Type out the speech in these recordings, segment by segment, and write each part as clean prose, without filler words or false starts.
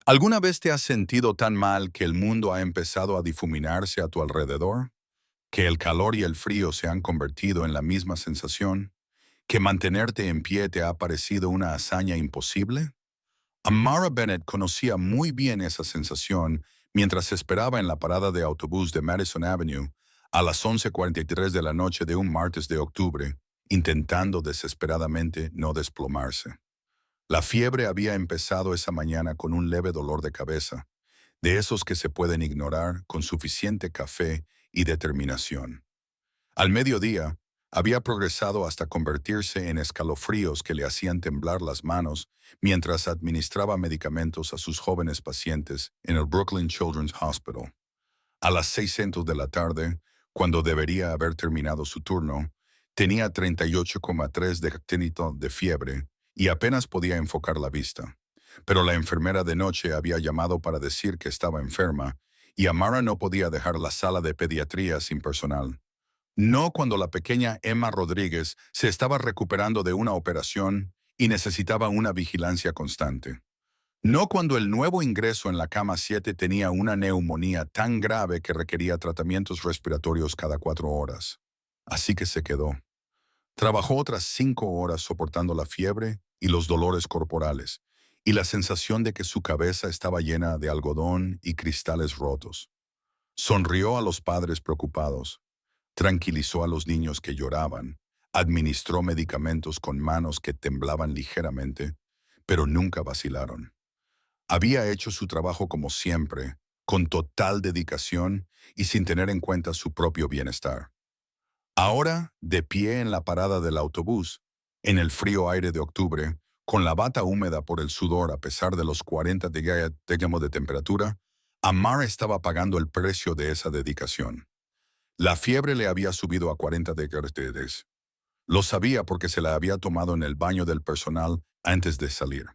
¿Alguna vez te has sentido tan mal que el mundo ha empezado a difuminarse a tu alrededor? ¿Que el calor y el frío se han convertido en la misma sensación? ¿Que mantenerte en pie te ha parecido una hazaña imposible? Amara Bennett conocía muy bien esa sensación mientras esperaba en la parada de autobús de Madison Avenue a las 11:43 de la noche de un martes de octubre, intentando desesperadamente no desplomarse. La fiebre había empezado esa mañana con un leve dolor de cabeza, de esos que se pueden ignorar con suficiente café y determinación. Al mediodía, había progresado hasta convertirse en escalofríos que le hacían temblar las manos mientras administraba medicamentos a sus jóvenes pacientes en el Brooklyn Children's Hospital. A las 6:00 de la tarde, cuando debería haber terminado su turno, tenía 38,3 de actinito de fiebre y apenas podía enfocar la vista. Pero la enfermera de noche había llamado para decir que estaba enferma y Amara no podía dejar la sala de pediatría sin personal. No cuando la pequeña Emma Rodríguez se estaba recuperando de una operación y necesitaba una vigilancia constante. No cuando el nuevo ingreso en la cama 7 tenía una neumonía tan grave que requería tratamientos respiratorios cada 4 horas. Así que se quedó. Trabajó otras 5 horas soportando la fiebre y los dolores corporales, y la sensación de que su cabeza estaba llena de algodón y cristales rotos. Sonrió a los padres preocupados, tranquilizó a los niños que lloraban, administró medicamentos con manos que temblaban ligeramente, pero nunca vacilaron. Había hecho su trabajo como siempre, con total dedicación y sin tener en cuenta su propio bienestar. Ahora, de pie en la parada del autobús, en el frío aire de octubre, con la bata húmeda por el sudor a pesar de los 40 de temperatura, Amara estaba pagando el precio de esa dedicación. La fiebre le había subido a 40 grados. Lo sabía porque se la había tomado en el baño del personal antes de salir.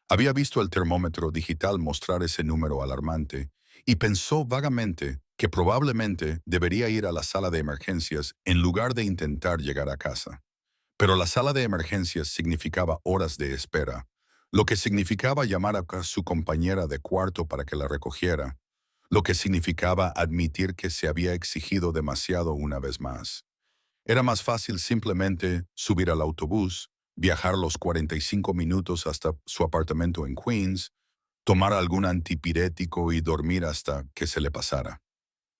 Había visto el termómetro digital mostrar ese número alarmante y pensó vagamente que probablemente debería ir a la sala de emergencias en lugar de intentar llegar a casa. Pero la sala de emergencias significaba horas de espera, lo que significaba llamar a su compañera de cuarto para que la recogiera, lo que significaba admitir que se había exigido demasiado una vez más. Era más fácil simplemente subir al autobús, viajar los 45 minutos hasta su apartamento en Queens, tomar algún antipirético y dormir hasta que se le pasara.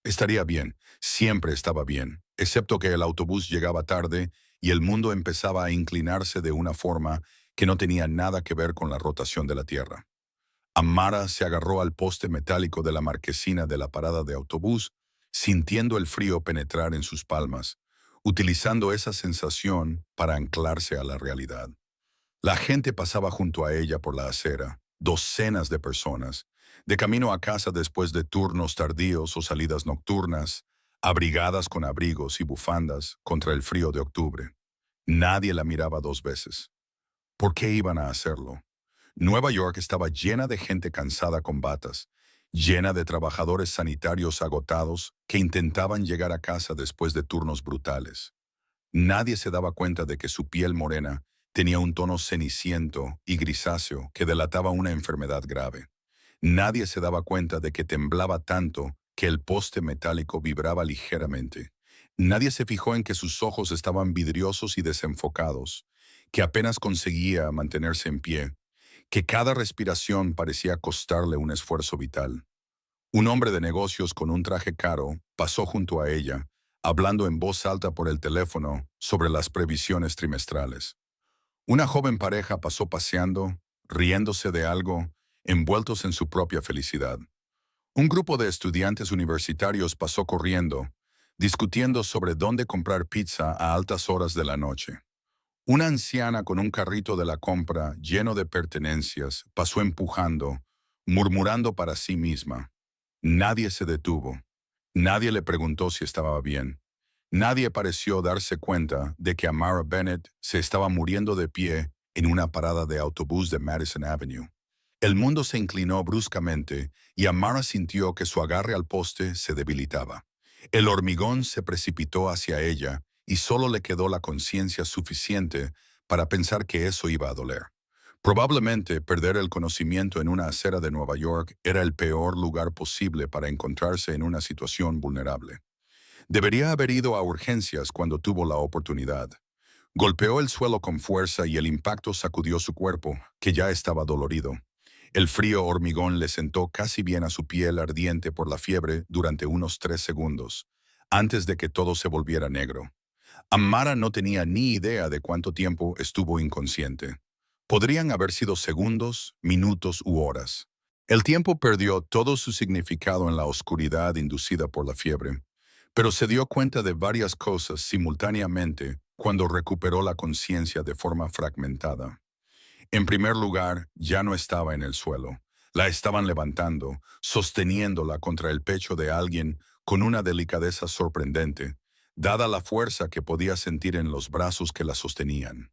Estaría bien, siempre estaba bien, excepto que el autobús llegaba tarde y el mundo empezaba a inclinarse de una forma que no tenía nada que ver con la rotación de la Tierra. Amara se agarró al poste metálico de la marquesina de la parada de autobús, sintiendo el frío penetrar en sus palmas, utilizando esa sensación para anclarse a la realidad. La gente pasaba junto a ella por la acera, docenas de personas, de camino a casa después de turnos tardíos o salidas nocturnas, abrigadas con abrigos y bufandas contra el frío de octubre. Nadie la miraba 2 veces. ¿Por qué iban a hacerlo? Nueva York estaba llena de gente cansada con batas, llena de trabajadores sanitarios agotados que intentaban llegar a casa después de turnos brutales. Nadie se daba cuenta de que su piel morena tenía un tono ceniciento y grisáceo que delataba una enfermedad grave. Nadie se daba cuenta de que temblaba tanto que el poste metálico vibraba ligeramente. Nadie se fijó en que sus ojos estaban vidriosos y desenfocados, que apenas conseguía mantenerse en pie, que cada respiración parecía costarle un esfuerzo vital. Un hombre de negocios con un traje caro pasó junto a ella, hablando en voz alta por el teléfono sobre las previsiones trimestrales. Una joven pareja pasó paseando, riéndose de algo, envueltos en su propia felicidad. Un grupo de estudiantes universitarios pasó corriendo, discutiendo sobre dónde comprar pizza a altas horas de la noche. Una anciana con un carrito de la compra lleno de pertenencias pasó empujando, murmurando para sí misma. Nadie se detuvo. Nadie le preguntó si estaba bien. Nadie pareció darse cuenta de que Amara Bennett se estaba muriendo de pie en una parada de autobús de Madison Avenue. El mundo se inclinó bruscamente y Amara sintió que su agarre al poste se debilitaba. El hormigón se precipitó hacia ella y solo le quedó la conciencia suficiente para pensar que eso iba a doler. Probablemente perder el conocimiento en una acera de Nueva York era el peor lugar posible para encontrarse en una situación vulnerable. Debería haber ido a urgencias cuando tuvo la oportunidad. Golpeó el suelo con fuerza y el impacto sacudió su cuerpo, que ya estaba dolorido. El frío hormigón le sentó casi bien a su piel ardiente por la fiebre durante unos 3 segundos, antes de que todo se volviera negro. Amara no tenía ni idea de cuánto tiempo estuvo inconsciente. Podrían haber sido segundos, minutos u horas. El tiempo perdió todo su significado en la oscuridad inducida por la fiebre, pero se dio cuenta de varias cosas simultáneamente cuando recuperó la conciencia de forma fragmentada. En primer lugar, ya no estaba en el suelo. La estaban levantando, sosteniéndola contra el pecho de alguien con una delicadeza sorprendente, dada la fuerza que podía sentir en los brazos que la sostenían.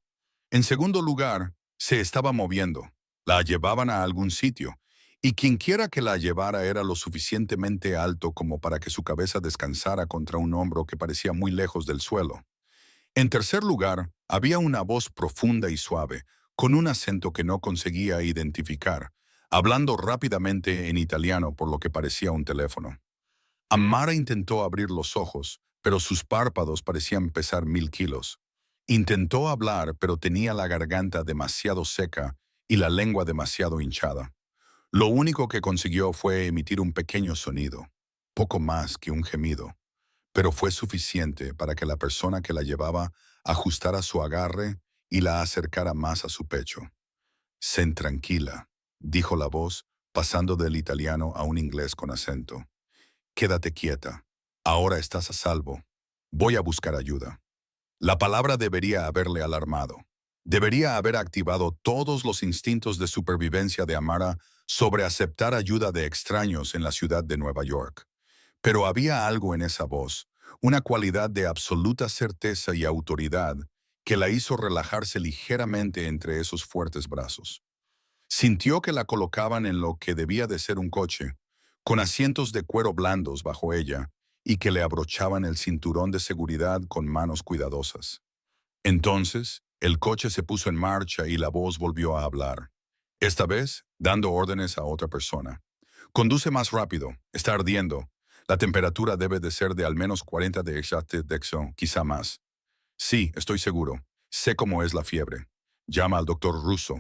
En segundo lugar, se estaba moviendo. La llevaban a algún sitio, y quienquiera que la llevara era lo suficientemente alto como para que su cabeza descansara contra un hombro que parecía muy lejos del suelo. En tercer lugar, había una voz profunda y suave, con un acento que no conseguía identificar, hablando rápidamente en italiano por lo que parecía un teléfono. Amara intentó abrir los ojos, pero sus párpados parecían pesar 1000 kilos. Intentó hablar, pero tenía la garganta demasiado seca y la lengua demasiado hinchada. Lo único que consiguió fue emitir un pequeño sonido, poco más que un gemido, pero fue suficiente para que la persona que la llevaba ajustara su agarre y la acercara más a su pecho. «Sen tranquila», dijo la voz, pasando del italiano a un inglés con acento. «Quédate quieta. Ahora estás a salvo. Voy a buscar ayuda». La palabra debería haberle alarmado. Debería haber activado todos los instintos de supervivencia de Amara sobre aceptar ayuda de extraños en la ciudad de Nueva York. Pero había algo en esa voz, una cualidad de absoluta certeza y autoridad que la hizo relajarse ligeramente entre esos fuertes brazos. Sintió que la colocaban en lo que debía de ser un coche, con asientos de cuero blandos bajo ella, y que le abrochaban el cinturón de seguridad con manos cuidadosas. Entonces, el coche se puso en marcha y la voz volvió a hablar, esta vez dando órdenes a otra persona. «Conduce más rápido, está ardiendo. La temperatura debe de ser de al menos 40 de exacto, quizá más». «Sí, estoy seguro. Sé cómo es la fiebre. Llama al doctor Russo.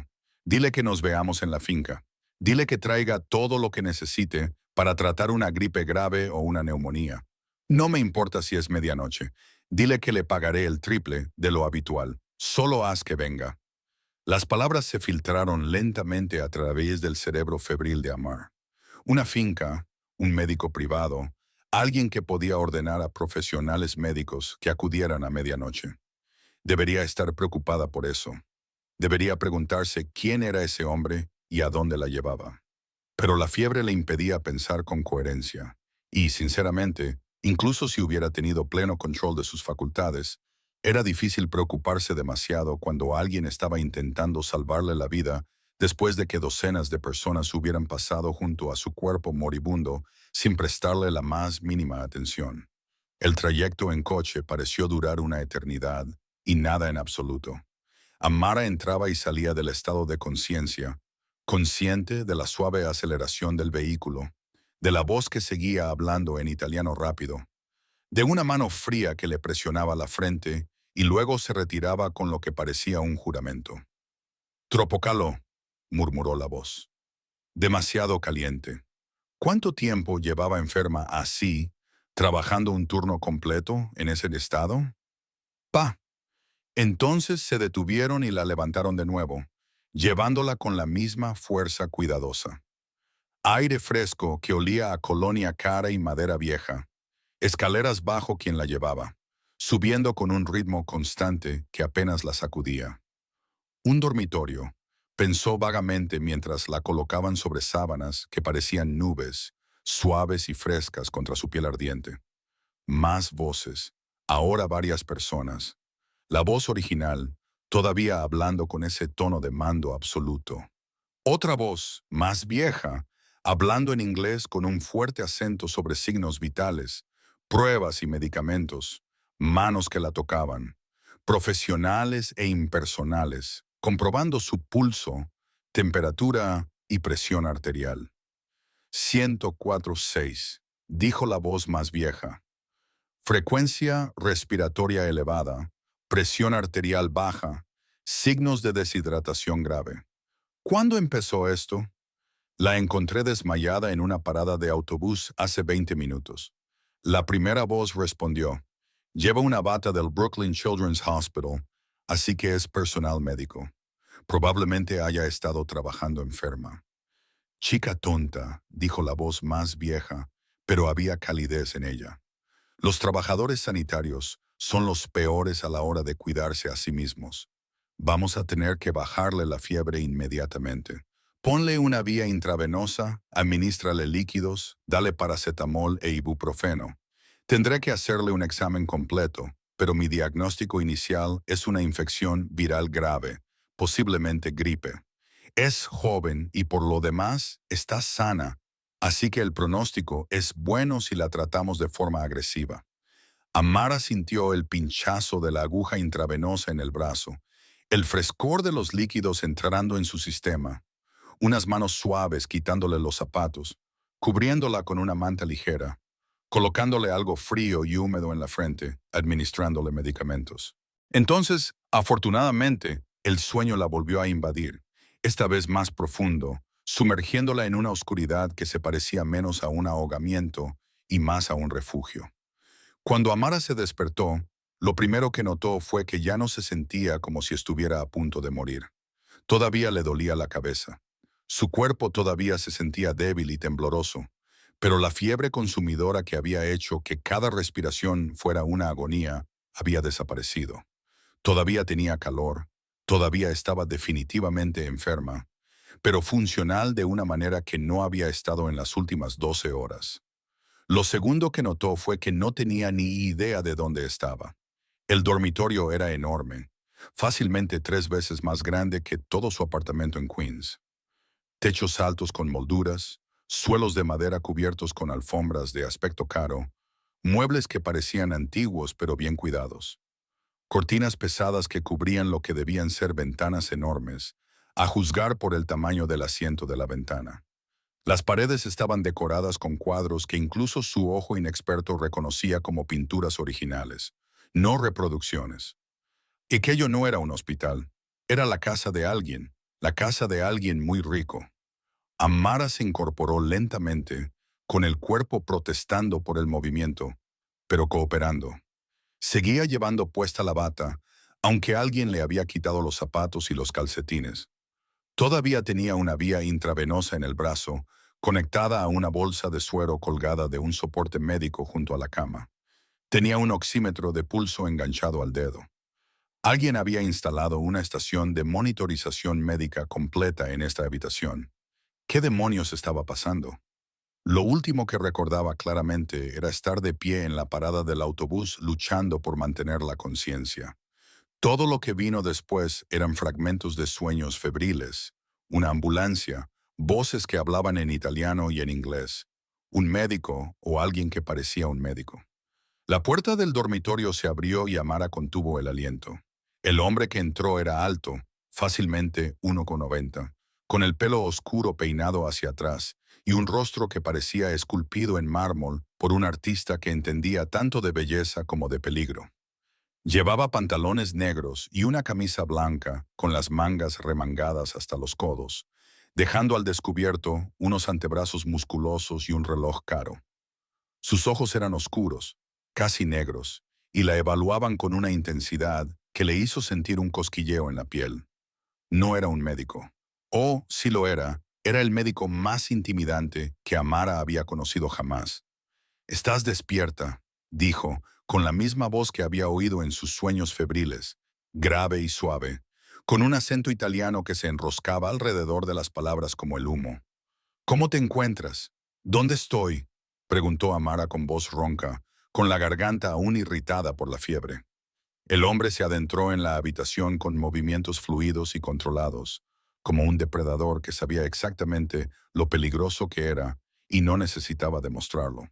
Dile que nos veamos en la finca. Dile que traiga todo lo que necesite para tratar una gripe grave o una neumonía. No me importa si es medianoche. Dile que le pagaré el triple de lo habitual. Solo haz que venga». Las palabras se filtraron lentamente a través del cerebro febril de Amar. Una finca, un médico privado, alguien que podía ordenar a profesionales médicos que acudieran a medianoche. Debería estar preocupada por eso. Debería preguntarse quién era ese hombre y a dónde la llevaba. Pero la fiebre le impedía pensar con coherencia. Y, sinceramente, incluso si hubiera tenido pleno control de sus facultades, era difícil preocuparse demasiado cuando alguien estaba intentando salvarle la vida después de que docenas de personas hubieran pasado junto a su cuerpo moribundo sin prestarle la más mínima atención. El trayecto en coche pareció durar una eternidad, y nada en absoluto. Amara entraba y salía del estado de conciencia, consciente de la suave aceleración del vehículo, de la voz que seguía hablando en italiano rápido, de una mano fría que le presionaba la frente y luego se retiraba con lo que parecía un juramento. «Troppo calor», murmuró la voz. «Demasiado caliente». ¿Cuánto tiempo llevaba enferma así, trabajando un turno completo en ese estado? «Pa». Entonces se detuvieron y la levantaron de nuevo, llevándola con la misma fuerza cuidadosa. Aire fresco que olía a colonia cara y madera vieja. Escaleras bajo quien la llevaba, subiendo con un ritmo constante que apenas la sacudía. Un dormitorio, pensó vagamente mientras la colocaban sobre sábanas que parecían nubes, suaves y frescas contra su piel ardiente. Más voces, ahora varias personas. La voz original, todavía hablando con ese tono de mando absoluto. Otra voz, más vieja, hablando en inglés con un fuerte acento sobre signos vitales, pruebas y medicamentos, manos que la tocaban, profesionales e impersonales, comprobando su pulso, Temperatura y presión arterial. 104,6, dijo la voz más vieja. Frecuencia respiratoria elevada, presión arterial baja, signos de deshidratación grave. ¿Cuándo empezó esto? La encontré desmayada en una parada de autobús hace 20 minutos. La primera voz respondió, lleva una bata del Brooklyn Children's Hospital, así que es personal médico. Probablemente haya estado trabajando enferma. Chica tonta, dijo la voz más vieja, pero había calidez en ella. Los trabajadores sanitarios son los peores a la hora de cuidarse a sí mismos. Vamos a tener que bajarle la fiebre inmediatamente. Ponle una vía intravenosa, administrale líquidos, dale paracetamol e ibuprofeno. Tendré que hacerle un examen completo, pero mi diagnóstico inicial es una infección viral grave, posiblemente gripe. Es joven y por lo demás está sana, así que el pronóstico es bueno si la tratamos de forma agresiva. Amara sintió el pinchazo de la aguja intravenosa en el brazo, el frescor de los líquidos entrando en su sistema, unas manos suaves quitándole los zapatos, cubriéndola con una manta ligera, colocándole algo frío y húmedo en la frente, administrándole medicamentos. Entonces, afortunadamente, el sueño la volvió a invadir, esta vez más profundo, sumergiéndola en una oscuridad que se parecía menos a un ahogamiento y más a un refugio. Cuando Amara se despertó, lo primero que notó fue que ya no se sentía como si estuviera a punto de morir. Todavía le dolía la cabeza. Su cuerpo todavía se sentía débil y tembloroso, pero la fiebre consumidora que había hecho que cada respiración fuera una agonía había desaparecido. Todavía tenía calor, todavía estaba definitivamente enferma, pero funcional de una manera que no había estado en las últimas 12 horas. Lo segundo que notó fue que no tenía ni idea de dónde estaba. El dormitorio era enorme, fácilmente 3 veces más grande que todo su apartamento en Queens. Techos altos con molduras, suelos de madera cubiertos con alfombras de aspecto caro, muebles que parecían antiguos pero bien cuidados, cortinas pesadas que cubrían lo que debían ser ventanas enormes, a juzgar por el tamaño del asiento de la ventana. Las paredes estaban decoradas con cuadros que incluso su ojo inexperto reconocía como pinturas originales, no reproducciones. Y aquello no era un hospital, era la casa de alguien muy rico. Amara se incorporó lentamente, con el cuerpo protestando por el movimiento, pero cooperando. Seguía llevando puesta la bata, aunque alguien le había quitado los zapatos y los calcetines. Todavía tenía una vía intravenosa en el brazo, conectada a una bolsa de suero colgada de un soporte médico junto a la cama. Tenía un oxímetro de pulso enganchado al dedo. Alguien había instalado una estación de monitorización médica completa en esta habitación. ¿Qué demonios estaba pasando? Lo último que recordaba claramente era estar de pie en la parada del autobús luchando por mantener la conciencia. Todo lo que vino después eran fragmentos de sueños febriles, una ambulancia, voces que hablaban en italiano y en inglés, un médico o alguien que parecía un médico. La puerta del dormitorio se abrió y Amara contuvo el aliento. El hombre que entró era alto, fácilmente 1,90, con el pelo oscuro peinado hacia atrás y un rostro que parecía esculpido en mármol por un artista que entendía tanto de belleza como de peligro. Llevaba pantalones negros y una camisa blanca con las mangas remangadas hasta los codos, dejando al descubierto unos antebrazos musculosos y un reloj caro. Sus ojos eran oscuros, casi negros, y la evaluaban con una intensidad que le hizo sentir un cosquilleo en la piel. No era un médico. O, si lo era el médico más intimidante que Amara había conocido jamás. «Estás despierta», dijo, con la misma voz que había oído en sus sueños febriles, grave y suave, con un acento italiano que se enroscaba alrededor de las palabras como el humo. «¿Cómo te encuentras? ¿Dónde estoy?», preguntó Amara con voz ronca, con la garganta aún irritada por la fiebre. El hombre se adentró en la habitación con movimientos fluidos y controlados, como un depredador que sabía exactamente lo peligroso que era y no necesitaba demostrarlo.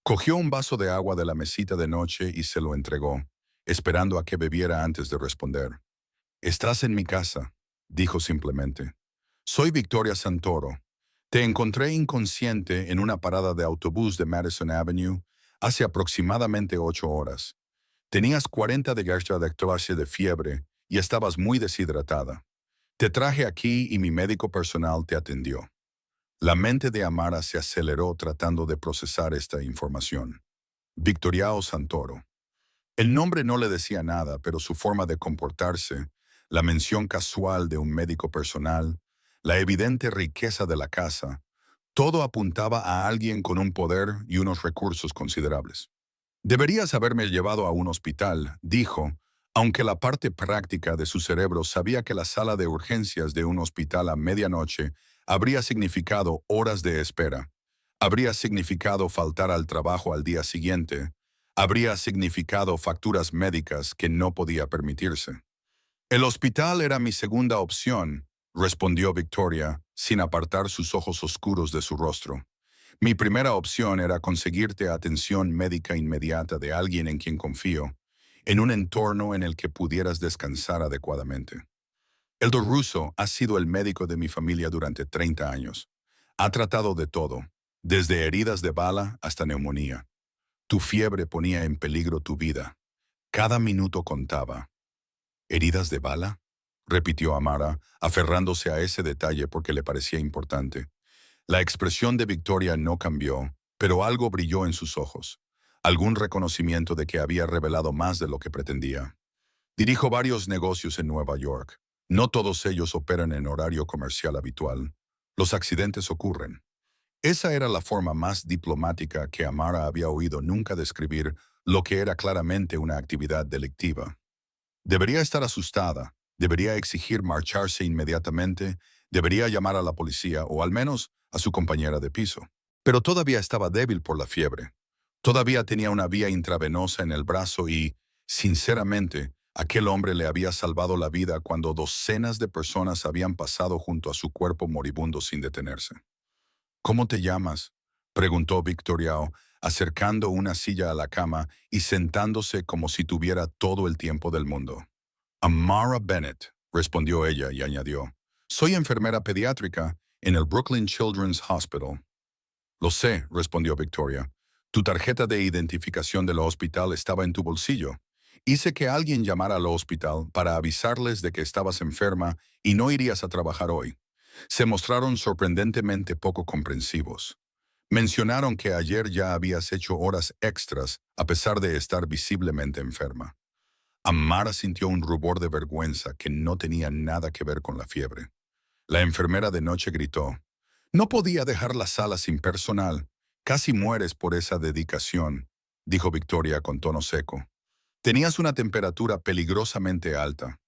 Cogió un vaso de agua de la mesita de noche y se lo entregó, esperando a que bebiera antes de responder. «Estás en mi casa», dijo simplemente. Soy Victoria Santoro. Te encontré inconsciente en una parada de autobús de Madison Avenue hace aproximadamente 8 horas. Tenías 40 de clase de fiebre y estabas muy deshidratada. Te traje aquí y mi médico personal te atendió. La mente de Amara se aceleró tratando de procesar esta información. Victoriao Santoro. El nombre no le decía nada, pero su forma de comportarse, la mención casual de un médico personal, la evidente riqueza de la casa, todo apuntaba a alguien con un poder y unos recursos considerables. Deberías haberme llevado a un hospital, dijo, aunque la parte práctica de su cerebro sabía que la sala de urgencias de un hospital a medianoche habría significado horas de espera, habría significado faltar al trabajo al día siguiente, habría significado facturas médicas que no podía permitirse. El hospital era mi segunda opción, respondió Victoria, sin apartar sus ojos oscuros de su rostro. Mi primera opción era conseguirte atención médica inmediata de alguien en quien confío, en un entorno en el que pudieras descansar adecuadamente. Eldor Russo ha sido el médico de mi familia durante 30 años. Ha tratado de todo, desde heridas de bala hasta neumonía. Tu fiebre ponía en peligro tu vida. Cada minuto contaba. ¿Heridas de bala?, repitió Amara, aferrándose a ese detalle porque le parecía importante. La expresión de Victoria no cambió, pero algo brilló en sus ojos. Algún reconocimiento de que había revelado más de lo que pretendía. Dirijo varios negocios en Nueva York. No todos ellos operan en horario comercial habitual. Los accidentes ocurren. Esa era la forma más diplomática que Amara había oído nunca describir lo que era claramente una actividad delictiva. Debería estar asustada, debería exigir marcharse inmediatamente, debería llamar a la policía o al menos a su compañera de piso. Pero todavía estaba débil por la fiebre. Todavía tenía una vía intravenosa en el brazo y, sinceramente, aquel hombre le había salvado la vida cuando docenas de personas habían pasado junto a su cuerpo moribundo sin detenerse. ¿Cómo te llamas?, preguntó Victoriao, acercando una silla a la cama y sentándose como si tuviera todo el tiempo del mundo. Amara Bennett, respondió ella y añadió, soy enfermera pediátrica en el Brooklyn Children's Hospital. Lo sé, respondió Victoria. Tu tarjeta de identificación del hospital estaba en tu bolsillo. Hice que alguien llamara al hospital para avisarles de que estabas enferma y no irías a trabajar hoy. Se mostraron sorprendentemente poco comprensivos. Mencionaron que ayer ya habías hecho horas extras a pesar de estar visiblemente enferma. Amara sintió un rubor de vergüenza que no tenía nada que ver con la fiebre. La enfermera de noche gritó, no podía dejar la sala sin personal. Casi mueres por esa dedicación, dijo Victoria con tono seco. Tenías una temperatura peligrosamente alta.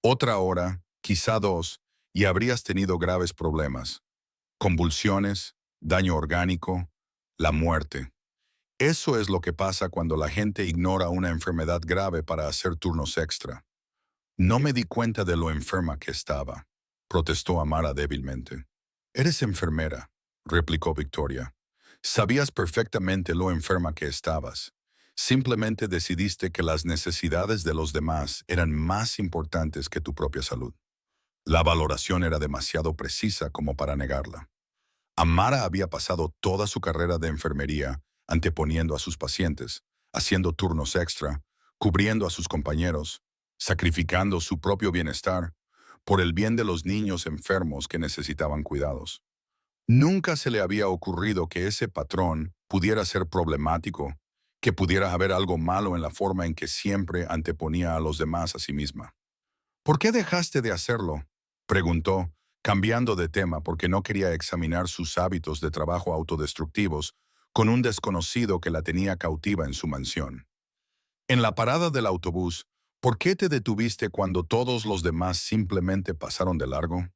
Otra hora, quizá 2, y habrías tenido graves problemas. Convulsiones, daño orgánico, la muerte. Eso es lo que pasa cuando la gente ignora una enfermedad grave para hacer turnos extra. No me di cuenta de lo enferma que estaba, protestó Amara débilmente. Eres enfermera, replicó Victoria. Sabías perfectamente lo enferma que estabas. Simplemente decidiste que las necesidades de los demás eran más importantes que tu propia salud. La valoración era demasiado precisa como para negarla. Amara había pasado toda su carrera de enfermería anteponiendo a sus pacientes, haciendo turnos extra, cubriendo a sus compañeros, sacrificando su propio bienestar por el bien de los niños enfermos que necesitaban cuidados. Nunca se le había ocurrido que ese patrón pudiera ser problemático, que pudiera haber algo malo en la forma en que siempre anteponía a los demás a sí misma. ¿Por qué dejaste de hacerlo?, preguntó, cambiando de tema porque no quería examinar sus hábitos de trabajo autodestructivos con un desconocido que la tenía cautiva en su mansión. En la parada del autobús, ¿por qué te detuviste cuando todos los demás simplemente pasaron de largo?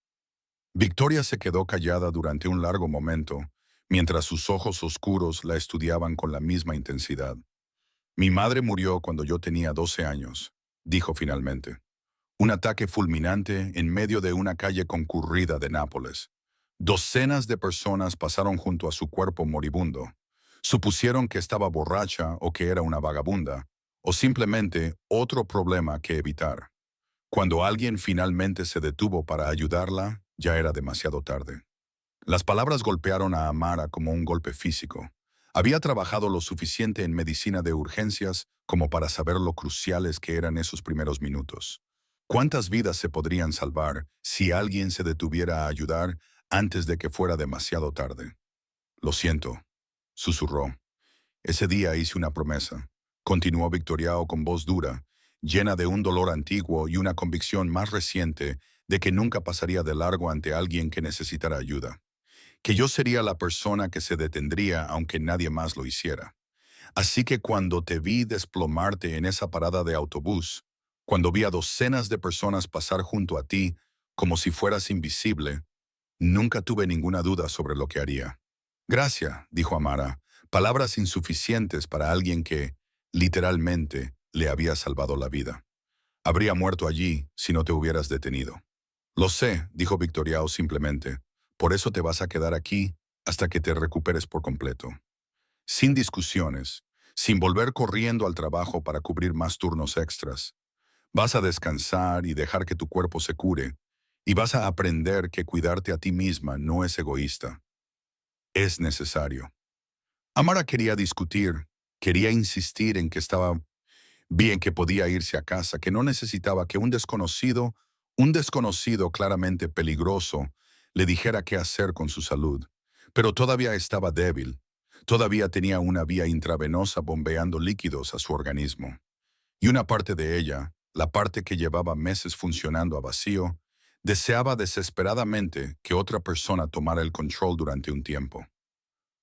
Victoria se quedó callada durante un largo momento, mientras sus ojos oscuros la estudiaban con la misma intensidad. Mi madre murió cuando yo tenía 12 años, dijo finalmente. Un ataque fulminante en medio de una calle concurrida de Nápoles. Docenas de personas pasaron junto a su cuerpo moribundo. Supusieron que estaba borracha o que era una vagabunda, o simplemente otro problema que evitar. Cuando alguien finalmente se detuvo para ayudarla, Ya era demasiado tarde. Las palabras golpearon a Amara como un golpe físico. Había trabajado lo suficiente en medicina de urgencias como para saber lo cruciales que eran esos primeros minutos. ¿Cuántas vidas se podrían salvar si alguien se detuviera a ayudar antes de que fuera demasiado tarde? Lo siento, susurró. Ese día hice una promesa. Continuó Victoriao con voz dura, llena de un dolor antiguo y una convicción más reciente de que nunca pasaría de largo ante alguien que necesitara ayuda. Que yo sería la persona que se detendría aunque nadie más lo hiciera. Así que cuando te vi desplomarte en esa parada de autobús, cuando vi a docenas de personas pasar junto a ti como si fueras invisible, nunca tuve ninguna duda sobre lo que haría. Gracias, dijo Amara, palabras insuficientes para alguien que, literalmente, le había salvado la vida. Habría muerto allí si no te hubieras detenido. Lo sé, dijo Victoriao simplemente. Por eso te vas a quedar aquí hasta que te recuperes por completo. Sin discusiones, sin volver corriendo al trabajo para cubrir más turnos extras. Vas a descansar y dejar que tu cuerpo se cure, y vas a aprender que cuidarte a ti misma no es egoísta, es necesario. Amara quería discutir, quería insistir en que estaba bien, que podía irse a casa, que no necesitaba que un desconocido claramente peligroso, le dijera qué hacer con su salud. Pero todavía estaba débil. Todavía tenía una vía intravenosa bombeando líquidos a su organismo. Y una parte de ella, la parte que llevaba meses funcionando a vacío, deseaba desesperadamente que otra persona tomara el control durante un tiempo.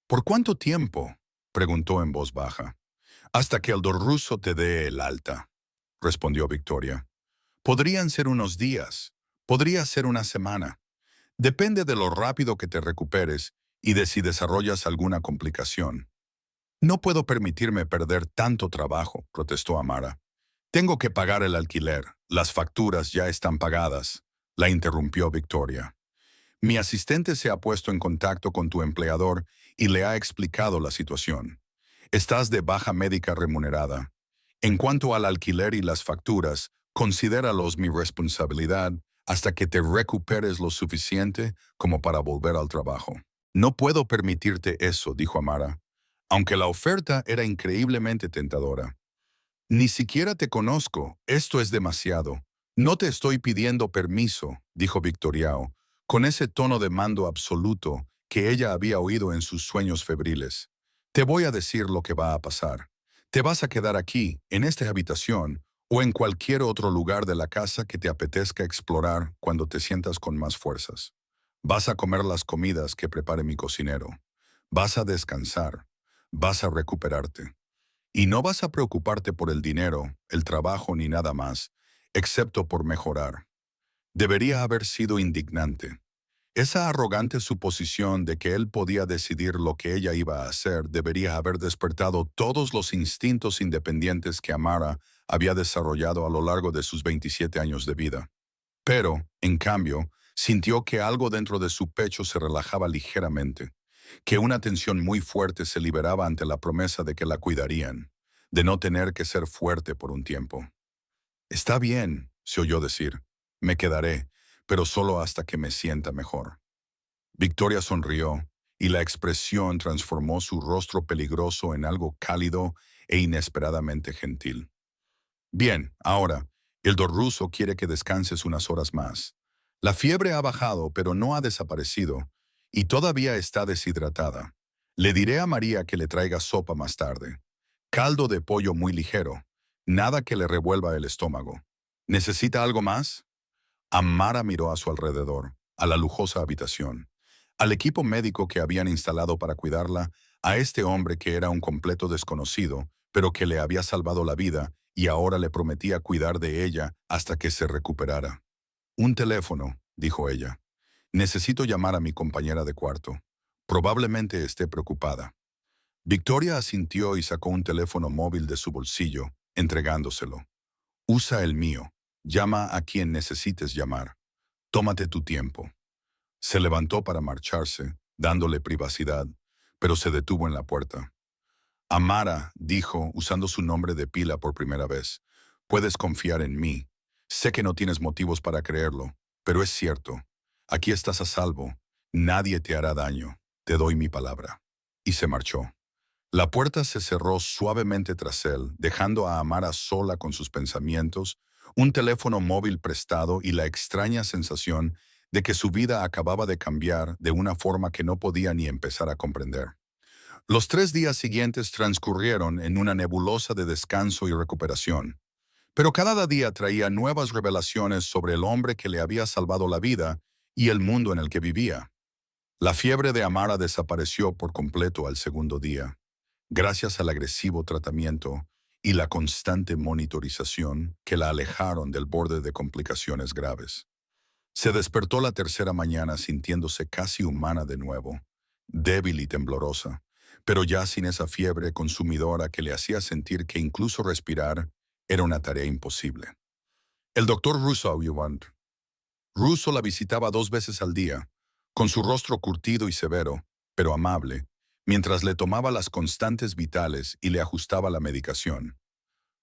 ¿Por cuánto tiempo?, preguntó en voz baja. Hasta que el ruso te dé el alta, respondió Victoria. Podrían ser unos días, podría ser una semana. Depende de lo rápido que te recuperes y de si desarrollas alguna complicación. No puedo permitirme perder tanto trabajo, protestó Amara. Tengo que pagar el alquiler, las facturas ya están pagadas, la interrumpió Victoria. Mi asistente se ha puesto en contacto con tu empleador y le ha explicado la situación. Estás de baja médica remunerada. En cuanto al alquiler y las facturas, considéralos mi responsabilidad hasta que te recuperes lo suficiente como para volver al trabajo. No puedo permitirte eso, dijo Amara, aunque la oferta era increíblemente tentadora. Ni siquiera te conozco, esto es demasiado. No te estoy pidiendo permiso, dijo Victoriao, con ese tono de mando absoluto que ella había oído en sus sueños febriles. Te voy a decir lo que va a pasar. Te vas a quedar aquí, en esta habitación, o en cualquier otro lugar de la casa que te apetezca explorar cuando te sientas con más fuerzas. Vas a comer las comidas que prepare mi cocinero. Vas a descansar. Vas a recuperarte. Y no vas a preocuparte por el dinero, el trabajo ni nada más, excepto por mejorar. Debería haber sido indignante. Esa arrogante suposición de que él podía decidir lo que ella iba a hacer debería haber despertado todos los instintos independientes que Amara había desarrollado a lo largo de sus 27 años de vida. Pero, en cambio, sintió que algo dentro de su pecho se relajaba ligeramente, que una tensión muy fuerte se liberaba ante la promesa de que la cuidarían, de no tener que ser fuerte por un tiempo. Está bien, se oyó decir, me quedaré, pero solo hasta que me sienta mejor. Victoria sonrió, y la expresión transformó su rostro peligroso en algo cálido e inesperadamente gentil. Bien, ahora, el ruso quiere que descanses unas horas más. La fiebre ha bajado, pero no ha desaparecido, y todavía está deshidratada. Le diré a María que le traiga sopa más tarde. Caldo de pollo muy ligero, nada que le revuelva el estómago. ¿Necesita algo más? Amara miró a su alrededor, a la lujosa habitación, al equipo médico que habían instalado para cuidarla, a este hombre que era un completo desconocido, pero que le había salvado la vida y ahora le prometía cuidar de ella hasta que se recuperara. Un teléfono, dijo ella. Necesito llamar a mi compañera de cuarto. Probablemente esté preocupada. Victoria asintió y sacó un teléfono móvil de su bolsillo, entregándoselo. Usa el mío. Llama a quien necesites llamar. Tómate tu tiempo. Se levantó para marcharse, dándole privacidad, pero se detuvo en la puerta. Amara, dijo, usando su nombre de pila por primera vez, puedes confiar en mí. Sé que no tienes motivos para creerlo, pero es cierto. Aquí estás a salvo. Nadie te hará daño. Te doy mi palabra. Y se marchó. La puerta se cerró suavemente tras él, dejando a Amara sola con sus pensamientos, un teléfono móvil prestado y la extraña sensación de que su vida acababa de cambiar de una forma que no podía ni empezar a comprender. Los 3 días siguientes transcurrieron en una nebulosa de descanso y recuperación, pero cada día traía nuevas revelaciones sobre el hombre que le había salvado la vida y el mundo en el que vivía. La fiebre de Amara desapareció por completo al segundo día, gracias al agresivo tratamiento y la constante monitorización que la alejaron del borde de complicaciones graves. Se despertó la tercera mañana sintiéndose casi humana de nuevo, débil y temblorosa, pero ya sin esa fiebre consumidora que le hacía sentir que incluso respirar era una tarea imposible. El doctor Russo la visitaba 2 veces al día, con su rostro curtido y severo, pero amable, mientras le tomaba las constantes vitales y le ajustaba la medicación.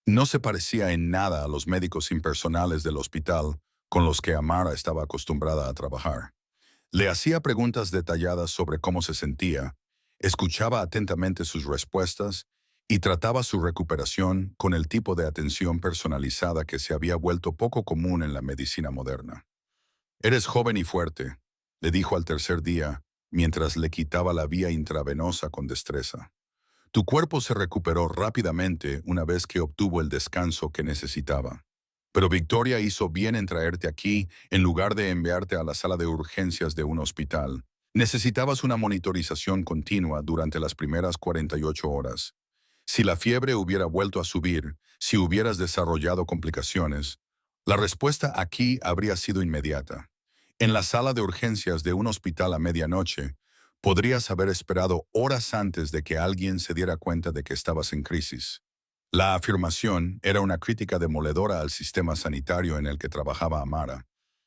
No se parecía en nada a los médicos impersonales del hospital con los que Amara estaba acostumbrada a trabajar. Le hacía preguntas detalladas sobre cómo se sentía, escuchaba atentamente sus respuestas y trataba su recuperación con el tipo de atención personalizada que se había vuelto poco común en la medicina moderna. «Eres joven y fuerte», le dijo al tercer día, mientras le quitaba la vía intravenosa con destreza. «Tu cuerpo se recuperó rápidamente una vez que obtuvo el descanso que necesitaba. Pero Victoria hizo bien en traerte aquí en lugar de enviarte a la sala de urgencias de un hospital. Necesitabas una monitorización continua durante las primeras 48 horas. Si la fiebre hubiera vuelto a subir, si hubieras desarrollado complicaciones, la respuesta aquí habría sido inmediata. En la sala de urgencias de un hospital a medianoche, podrías haber esperado horas antes de que alguien se diera cuenta de que estabas en crisis». La afirmación era una crítica demoledora al sistema sanitario en el que trabajaba Amara,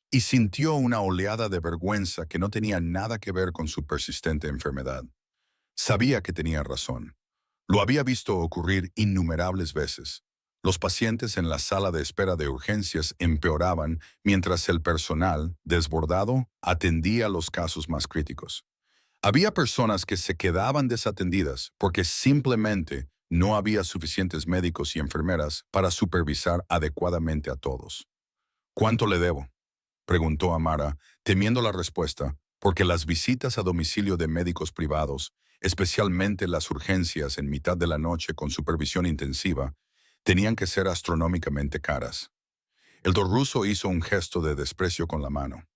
y sintió una oleada de vergüenza que no tenía nada que ver con su persistente enfermedad. Sabía que tenía razón. Lo había visto ocurrir innumerables veces. Los pacientes en la sala de espera de urgencias empeoraban mientras el personal, desbordado, atendía los casos más críticos. Había personas que se quedaban desatendidas porque simplemente no había suficientes médicos y enfermeras para supervisar adecuadamente a todos. «¿Cuánto le debo?», preguntó Amara, temiendo la respuesta, porque las visitas a domicilio de médicos privados, especialmente las urgencias en mitad de la noche con supervisión intensiva, tenían que ser astronómicamente caras. El Russo hizo un gesto de desprecio con la mano,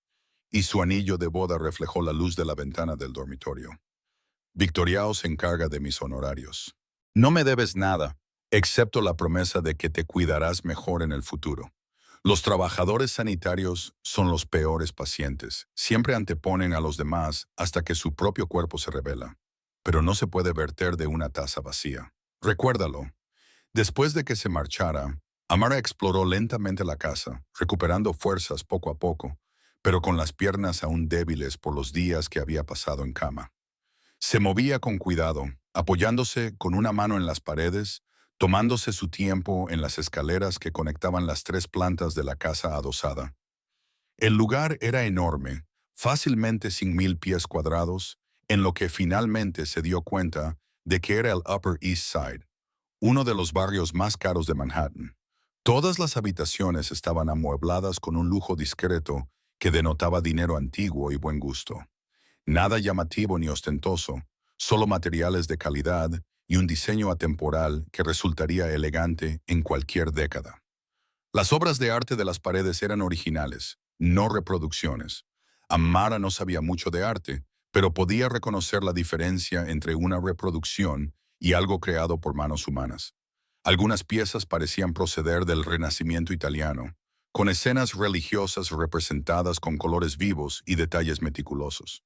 y su anillo de boda reflejó la luz de la ventana del dormitorio. «Victoriao se encarga de mis honorarios. No me debes nada, excepto la promesa de que te cuidarás mejor en el futuro. Los trabajadores sanitarios son los peores pacientes. Siempre anteponen a los demás hasta que su propio cuerpo se revela. Pero no se puede verter de una taza vacía. Recuérdalo». Después de que se marchara, Amara exploró lentamente la casa, recuperando fuerzas poco a poco, pero con las piernas aún débiles por los días que había pasado en cama. Se movía con cuidado, apoyándose con una mano en las paredes, tomándose su tiempo en las escaleras que conectaban las 3 plantas de la casa adosada. El lugar era enorme, fácilmente 100.000 pies cuadrados, en lo que finalmente se dio cuenta de que era el Upper East Side, uno de los barrios más caros de Manhattan. Todas las habitaciones estaban amuebladas con un lujo discreto que denotaba dinero antiguo y buen gusto. Nada llamativo ni ostentoso, solo materiales de calidad y un diseño atemporal que resultaría elegante en cualquier década. Las obras de arte de las paredes eran originales, no reproducciones. Amara no sabía mucho de arte, pero podía reconocer la diferencia entre una reproducción y algo creado por manos humanas. Algunas piezas parecían proceder del Renacimiento italiano, con escenas religiosas representadas con colores vivos y detalles meticulosos.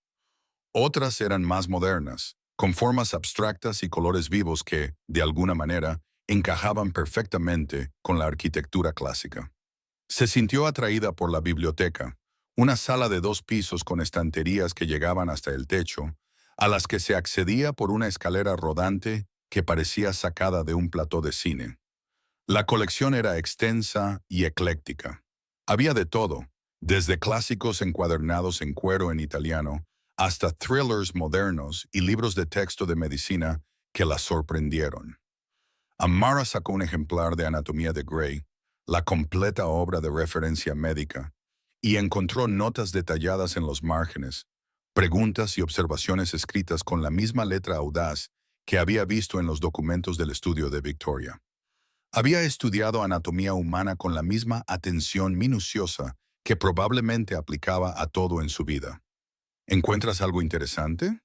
Otras eran más modernas, con formas abstractas y colores vivos que, de alguna manera, encajaban perfectamente con la arquitectura clásica. Se sintió atraída por la biblioteca, una sala de 2 pisos con estanterías que llegaban hasta el techo, a las que se accedía por una escalera rodante que parecía sacada de un plató de cine. La colección era extensa y ecléctica. Había de todo, desde clásicos encuadernados en cuero en italiano hasta thrillers modernos y libros de texto de medicina que la sorprendieron. Amara sacó un ejemplar de Anatomía de Grey, la completa obra de referencia médica, y encontró notas detalladas en los márgenes, preguntas y observaciones escritas con la misma letra audaz que había visto en los documentos del estudio de Victoria. Había estudiado anatomía humana con la misma atención minuciosa que probablemente aplicaba a todo en su vida. ¿Encuentras algo interesante?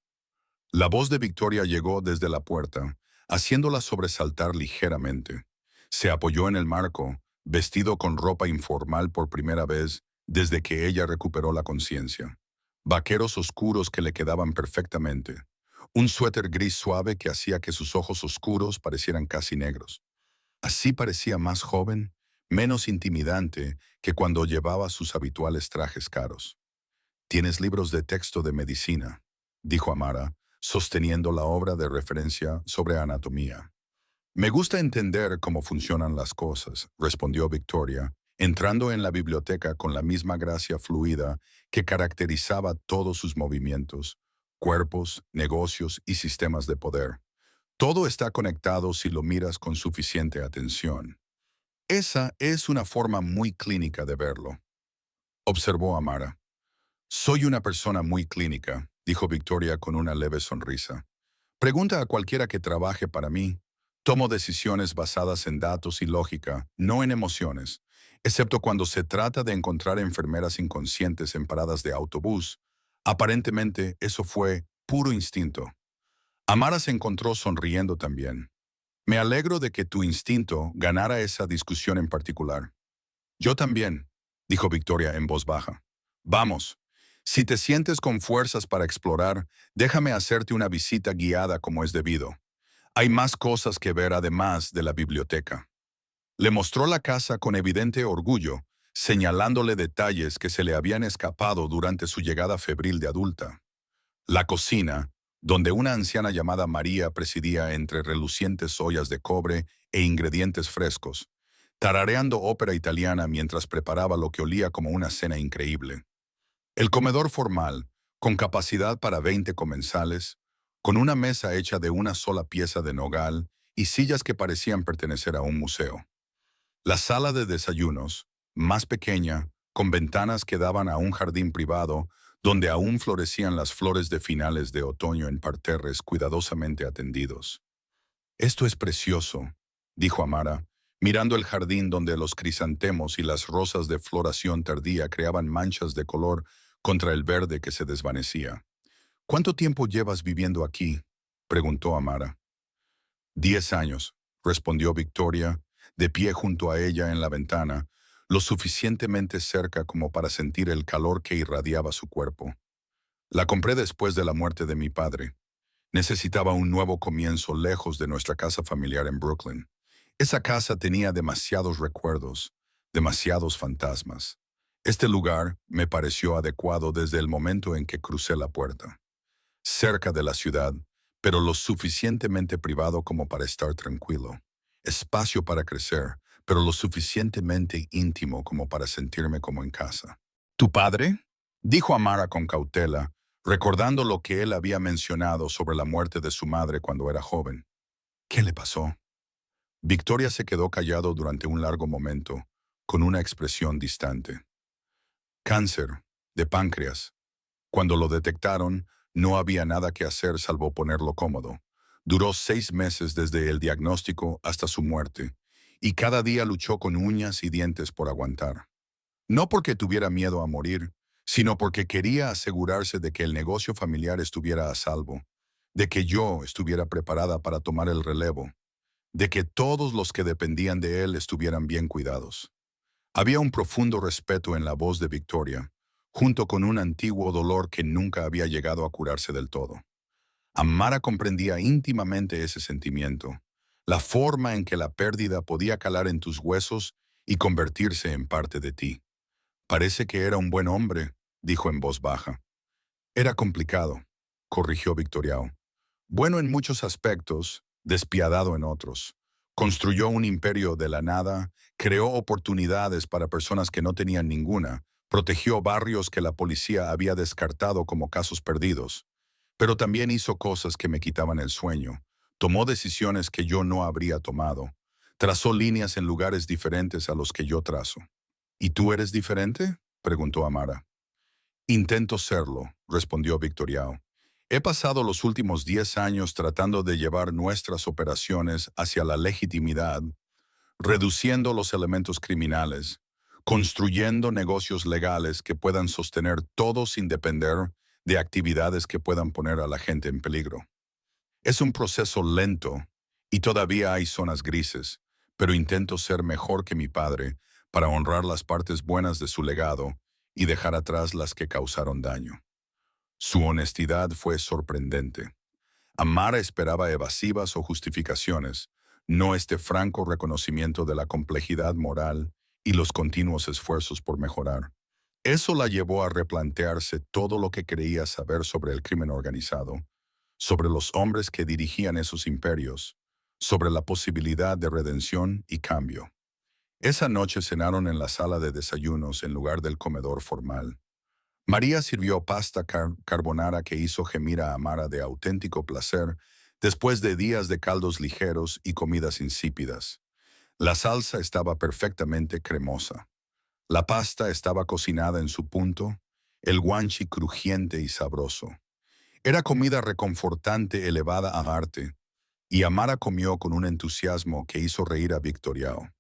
La voz de Victoria llegó desde la puerta, haciéndola sobresaltar ligeramente. Se apoyó en el marco, vestido con ropa informal por primera vez desde que ella recuperó la conciencia. Vaqueros oscuros que le quedaban perfectamente. Un suéter gris suave que hacía que sus ojos oscuros parecieran casi negros. Así parecía más joven, menos intimidante que cuando llevaba sus habituales trajes caros. «Tienes libros de texto de medicina», dijo Amara, sosteniendo la obra de referencia sobre anatomía. «Me gusta entender cómo funcionan las cosas», respondió Victoria, entrando en la biblioteca con la misma gracia fluida que caracterizaba todos sus movimientos, cuerpos, negocios y sistemas de poder. Todo está conectado si lo miras con suficiente atención. Esa es una forma muy clínica de verlo, observó Amara. «Soy una persona muy clínica», dijo Victoria con una leve sonrisa. «Pregunta a cualquiera que trabaje para mí. Tomo decisiones basadas en datos y lógica, no en emociones, excepto cuando se trata de encontrar enfermeras inconscientes en paradas de autobús. Aparentemente, eso fue puro instinto». Amara se encontró sonriendo también. «Me alegro de que tu instinto ganara esa discusión en particular». «Yo también», dijo Victoria en voz baja. «Vamos. Si te sientes con fuerzas para explorar, déjame hacerte una visita guiada como es debido. Hay más cosas que ver además de la biblioteca». Le mostró la casa con evidente orgullo, señalándole detalles que se le habían escapado durante su llegada febril de adulta. La cocina, donde una anciana llamada María presidía entre relucientes ollas de cobre e ingredientes frescos, tarareando ópera italiana mientras preparaba lo que olía como una cena increíble. El comedor formal, con capacidad para 20 comensales, con una mesa hecha de una sola pieza de nogal y sillas que parecían pertenecer a un museo. La sala de desayunos, más pequeña, con ventanas que daban a un jardín privado, donde aún florecían las flores de finales de otoño en parterres cuidadosamente atendidos. «Esto es precioso», dijo Amara, mirando el jardín donde los crisantemos y las rosas de floración tardía creaban manchas de color contra el verde que se desvanecía. «¿Cuánto tiempo llevas viviendo aquí?», preguntó Amara. «10 años», respondió Victoria, de pie junto a ella en la ventana, lo suficientemente cerca como para sentir el calor que irradiaba su cuerpo. «La compré después de la muerte de mi padre. Necesitaba un nuevo comienzo lejos de nuestra casa familiar en Brooklyn. Esa casa tenía demasiados recuerdos, demasiados fantasmas. Este lugar me pareció adecuado desde el momento en que crucé la puerta. Cerca de la ciudad, pero lo suficientemente privado como para estar tranquilo. Espacio para crecer, pero lo suficientemente íntimo como para sentirme como en casa». «¿Tu padre?», dijo Amara con cautela, recordando lo que él había mencionado sobre la muerte de su madre cuando era joven. «¿Qué le pasó?». Victoria se quedó callado durante un largo momento, con una expresión distante. «Cáncer, de páncreas. Cuando lo detectaron, no había nada que hacer salvo ponerlo cómodo. Duró 6 meses desde el diagnóstico hasta su muerte, y cada día luchó con uñas y dientes por aguantar. No porque tuviera miedo a morir, sino porque quería asegurarse de que el negocio familiar estuviera a salvo, de que yo estuviera preparada para tomar el relevo, de que todos los que dependían de él estuvieran bien cuidados». Había un profundo respeto en la voz de Victoria, junto con un antiguo dolor que nunca había llegado a curarse del todo. Amara comprendía íntimamente ese sentimiento, la forma en que la pérdida podía calar en tus huesos y convertirse en parte de ti. «Parece que era un buen hombre», dijo en voz baja. «Era complicado», corrigió Victoriao. «Bueno en muchos aspectos, despiadado en otros. Construyó un imperio de la nada, creó oportunidades para personas que no tenían ninguna, Protegió barrios que la policía había descartado como casos perdidos, pero también hizo cosas que me quitaban el sueño. Tomó decisiones que yo no habría tomado. Trazó líneas en lugares diferentes a los que yo trazo. ¿Y tú eres diferente?, preguntó Amara. Intento serlo, respondió Victoriao. He pasado los últimos 10 años tratando de llevar nuestras operaciones hacia la legitimidad, reduciendo los elementos criminales, construyendo negocios legales que puedan sostener todo sin depender de actividades que puedan poner a la gente en peligro. Es un proceso lento y todavía hay zonas grises, pero intento ser mejor que mi padre para honrar las partes buenas de su legado y dejar atrás las que causaron daño. Su honestidad fue sorprendente. Amara esperaba evasivas o justificaciones, no este franco reconocimiento de la complejidad moral y los continuos esfuerzos por mejorar. Eso la llevó a replantearse todo lo que creía saber sobre el crimen organizado, sobre los hombres que dirigían esos imperios, sobre la posibilidad de redención y cambio. Esa noche cenaron en la sala de desayunos en lugar del comedor formal. María sirvió pasta carbonara que hizo gemir a Amara de auténtico placer después de días de caldos ligeros y comidas insípidas. La salsa estaba perfectamente cremosa. La pasta estaba cocinada en su punto, el guanchi crujiente y sabroso. Era comida reconfortante elevada a arte, y Amara comió con un entusiasmo que hizo reír a Victoriao.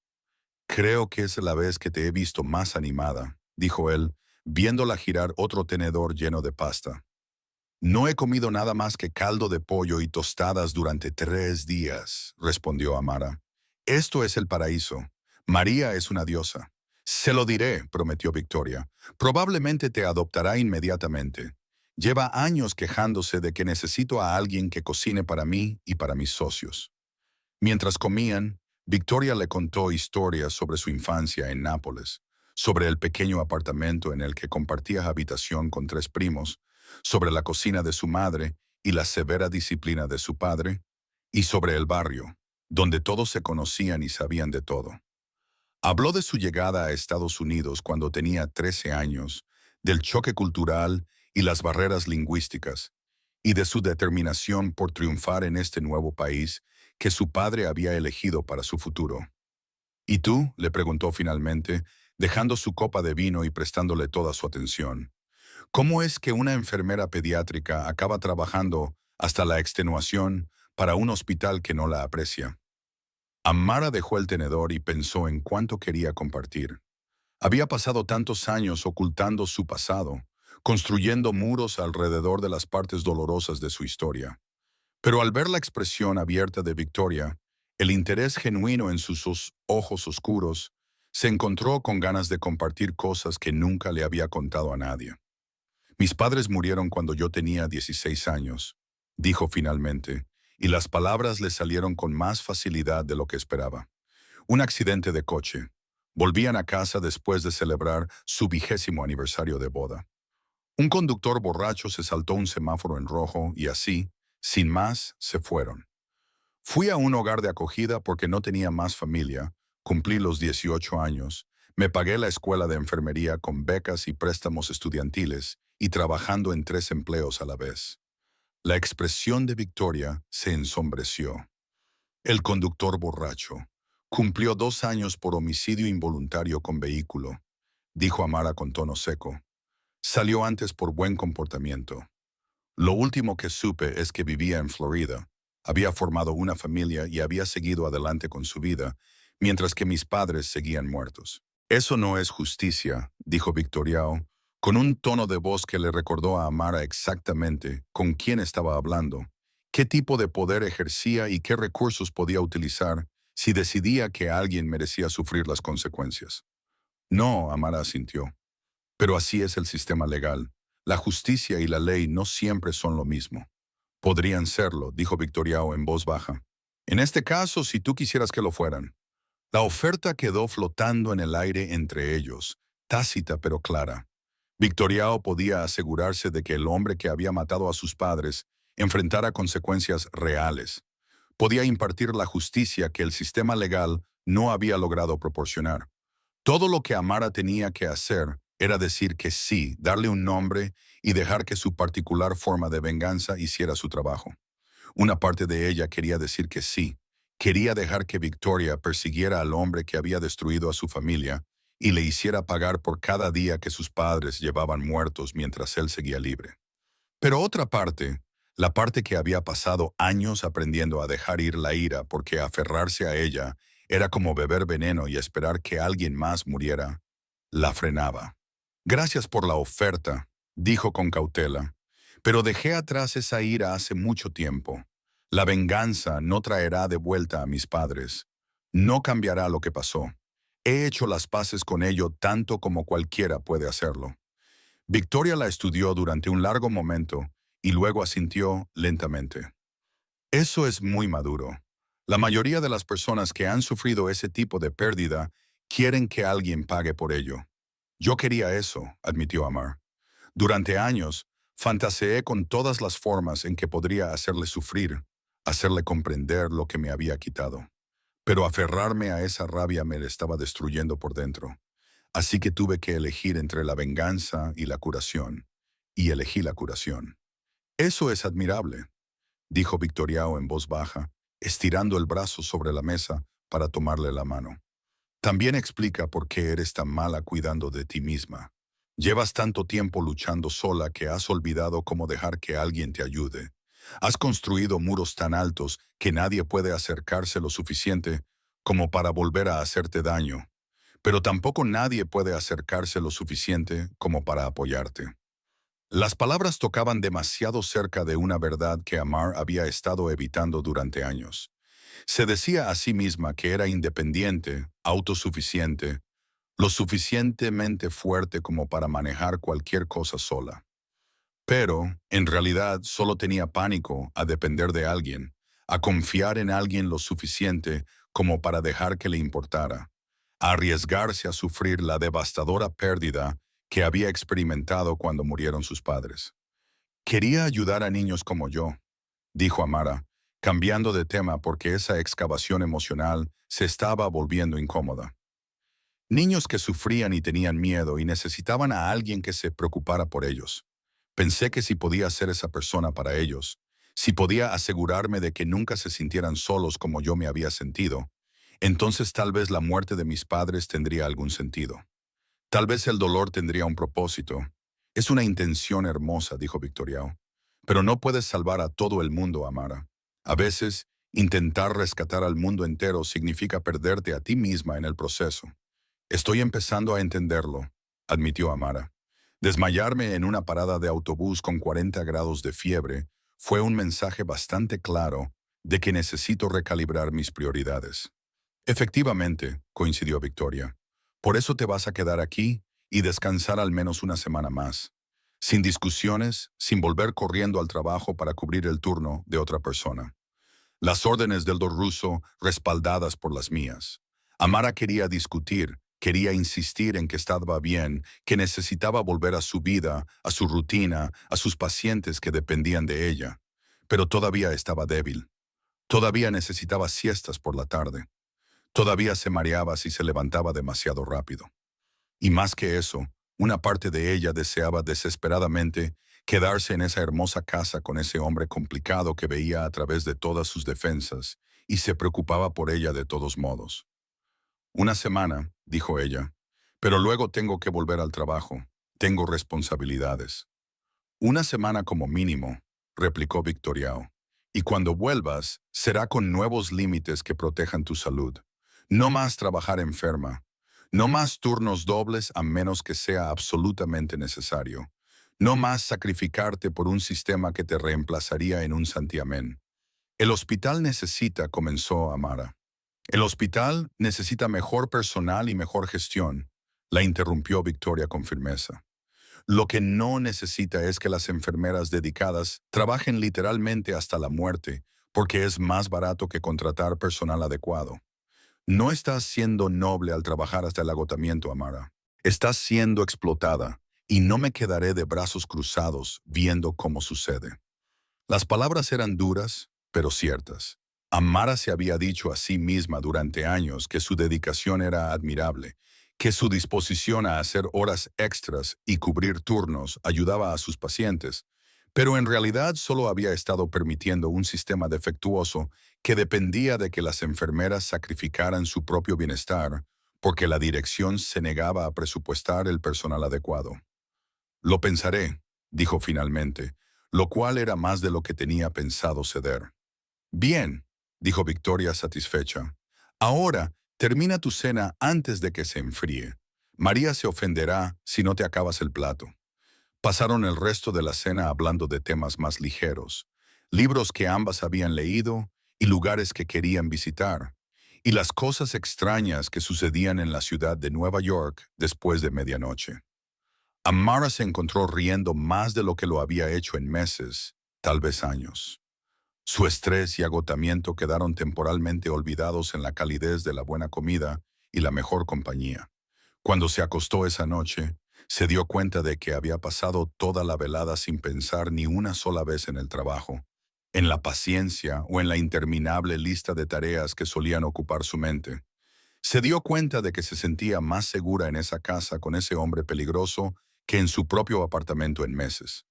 Creo que es la vez que te he visto más animada, dijo él, viéndola girar otro tenedor lleno de pasta. No he comido nada más que caldo de pollo y tostadas durante 3 días, respondió Amara. Esto es el paraíso. María es una diosa. Se lo diré, prometió Victoria. Probablemente te adoptará inmediatamente. Lleva años quejándose de que necesito a alguien que cocine para mí y para mis socios. Mientras comían, Victoria le contó historias sobre su infancia en Nápoles, sobre el pequeño apartamento en el que compartía habitación con 3 primos, sobre la cocina de su madre y la severa disciplina de su padre, y sobre el barrio, donde todos se conocían y sabían de todo. Habló de su llegada a Estados Unidos cuando tenía 13 años, del choque cultural y las barreras lingüísticas, y de su determinación por triunfar en este nuevo país que su padre había elegido para su futuro. ¿Y tú?, le preguntó finalmente, dejando su copa de vino y prestándole toda su atención. ¿Cómo es que una enfermera pediátrica acaba trabajando hasta la extenuación para un hospital que no la aprecia? Amara dejó el tenedor y pensó en cuánto quería compartir. Había pasado tantos años ocultando su pasado, construyendo muros alrededor de las partes dolorosas de su historia. Pero al ver la expresión abierta de Victoria, el interés genuino en sus ojos oscuros, se encontró con ganas de compartir cosas que nunca le había contado a nadie. Mis padres murieron cuando yo tenía 16 años, dijo finalmente, y las palabras le salieron con más facilidad de lo que esperaba. Un accidente de coche. Volvían a casa después de celebrar su 20º aniversario de boda. Un conductor borracho se saltó un semáforo en rojo y así, sin más, se fueron. Fui a un hogar de acogida porque no tenía más familia, cumplí los 18 años, me pagué la escuela de enfermería con becas y préstamos estudiantiles y trabajando en 3 empleos a la vez. La expresión de Victoria se ensombreció. El conductor borracho. Cumplió 2 años por homicidio involuntario con vehículo, dijo Amara con tono seco. Salió antes por buen comportamiento. Lo último que supe es que vivía en Florida, había formado una familia y había seguido adelante con su vida, mientras que mis padres seguían muertos. Eso no es justicia, dijo Victoriao, con un tono de voz que le recordó a Amara exactamente con quién estaba hablando, qué tipo de poder ejercía y qué recursos podía utilizar si decidía que alguien merecía sufrir las consecuencias. No, Amara asintió. Pero así es el sistema legal. La justicia y la ley no siempre son lo mismo. Podrían serlo, dijo Victoriao en voz baja. En este caso, si tú quisieras que lo fueran. La oferta quedó flotando en el aire entre ellos, tácita pero clara. Victoriao podía asegurarse de que el hombre que había matado a sus padres enfrentara consecuencias reales. Podía impartir la justicia que el sistema legal no había logrado proporcionar. Todo lo que Amara tenía que hacer era decir que sí, darle un nombre y dejar que su particular forma de venganza hiciera su trabajo. Una parte de ella quería decir que sí. Quería dejar que Victoria persiguiera al hombre que había destruido a su familia y le hiciera pagar por cada día que sus padres llevaban muertos mientras él seguía libre. Pero otra parte, la parte que había pasado años aprendiendo a dejar ir la ira porque aferrarse a ella era como beber veneno y esperar que alguien más muriera, la frenaba. Gracias por la oferta, dijo con cautela, pero dejé atrás esa ira hace mucho tiempo. La venganza no traerá de vuelta a mis padres. No cambiará lo que pasó. He hecho las paces con ello tanto como cualquiera puede hacerlo. Victoria la estudió durante un largo momento y luego asintió lentamente. Eso es muy maduro. La mayoría de las personas que han sufrido ese tipo de pérdida quieren que alguien pague por ello. Yo quería eso, admitió Amar. Durante años, fantaseé con todas las formas en que podría hacerle sufrir, hacerle comprender lo que me había quitado. Pero aferrarme a esa rabia me la estaba destruyendo por dentro. Así que tuve que elegir entre la venganza y la curación, y elegí la curación. Eso es admirable, dijo Victoriao en voz baja, estirando el brazo sobre la mesa para tomarle la mano. También explica por qué eres tan mala cuidando de ti misma. Llevas tanto tiempo luchando sola que has olvidado cómo dejar que alguien te ayude. Has construido muros tan altos que nadie puede acercarse lo suficiente como para volver a hacerte daño, pero tampoco nadie puede acercarse lo suficiente como para apoyarte. Las palabras tocaban demasiado cerca de una verdad que Amar había estado evitando durante años. Se decía a sí misma que era independiente, autosuficiente, lo suficientemente fuerte como para manejar cualquier cosa sola. Pero, en realidad, solo tenía pánico a depender de alguien, a confiar en alguien lo suficiente como para dejar que le importara, a arriesgarse a sufrir la devastadora pérdida que había experimentado cuando murieron sus padres. Quería ayudar a niños como yo, dijo Amara, cambiando de tema porque esa excavación emocional se estaba volviendo incómoda. Niños que sufrían y tenían miedo y necesitaban a alguien que se preocupara por ellos. Pensé que si podía ser esa persona para ellos, si podía asegurarme de que nunca se sintieran solos como yo me había sentido, entonces tal vez la muerte de mis padres tendría algún sentido. Tal vez el dolor tendría un propósito. Es una intención hermosa, dijo Victoriao. Pero no puedes salvar a todo el mundo, Amara. A veces, intentar rescatar al mundo entero significa perderte a ti misma en el proceso. Estoy empezando a entenderlo, admitió Amara. Desmayarme en una parada de autobús con 40 grados de fiebre fue un mensaje bastante claro de que necesito recalibrar mis prioridades. Efectivamente, coincidió Victoria. Por eso te vas a quedar aquí y descansar al menos una semana más. Sin discusiones, sin volver corriendo al trabajo para cubrir el turno de otra persona. Las órdenes del do ruso respaldadas por las mías. Amara quería discutir, quería insistir en que estaba bien, que necesitaba volver a su vida, a su rutina, a sus pacientes que dependían de ella. Pero todavía estaba débil. Todavía necesitaba siestas por la tarde. Todavía se mareaba si se levantaba demasiado rápido. Y más que eso, una parte de ella deseaba desesperadamente quedarse en esa hermosa casa con ese hombre complicado que veía a través de todas sus defensas y se preocupaba por ella de todos modos. Una semana, dijo ella, pero luego tengo que volver al trabajo. Tengo responsabilidades. Una semana como mínimo, replicó Victoriao. Y cuando vuelvas, será con nuevos límites que protejan tu salud. No más trabajar enferma. No más turnos dobles a menos que sea absolutamente necesario. No más sacrificarte por un sistema que te reemplazaría en un santiamén. El hospital necesita, comenzó Amara. El hospital necesita mejor personal y mejor gestión, la interrumpió Victoria con firmeza. Lo que no necesita es que las enfermeras dedicadas trabajen literalmente hasta la muerte, porque es más barato que contratar personal adecuado. No estás siendo noble al trabajar hasta el agotamiento, Amara. Estás siendo explotada, y no me quedaré de brazos cruzados viendo cómo sucede. Las palabras eran duras, pero ciertas. Amara se había dicho a sí misma durante años que su dedicación era admirable, que su disposición a hacer horas extras y cubrir turnos ayudaba a sus pacientes, pero en realidad solo había estado permitiendo un sistema defectuoso que dependía de que las enfermeras sacrificaran su propio bienestar porque la dirección se negaba a presupuestar el personal adecuado. Lo pensaré, dijo finalmente, lo cual era más de lo que tenía pensado ceder. Bien, dijo Victoria satisfecha. Ahora, termina tu cena antes de que se enfríe. María se ofenderá si no te acabas el plato. Pasaron el resto de la cena hablando de temas más ligeros, libros que ambas habían leído y lugares que querían visitar, y las cosas extrañas que sucedían en la ciudad de Nueva York después de medianoche. Amara se encontró riendo más de lo que lo había hecho en meses, tal vez años. Su estrés y agotamiento quedaron temporalmente olvidados en la calidez de la buena comida y la mejor compañía. Cuando se acostó esa noche, se dio cuenta de que había pasado toda la velada sin pensar ni una sola vez en el trabajo, en la paciencia o en la interminable lista de tareas que solían ocupar su mente. Se dio cuenta de que se sentía más segura en esa casa con ese hombre peligroso que en su propio apartamento en meses.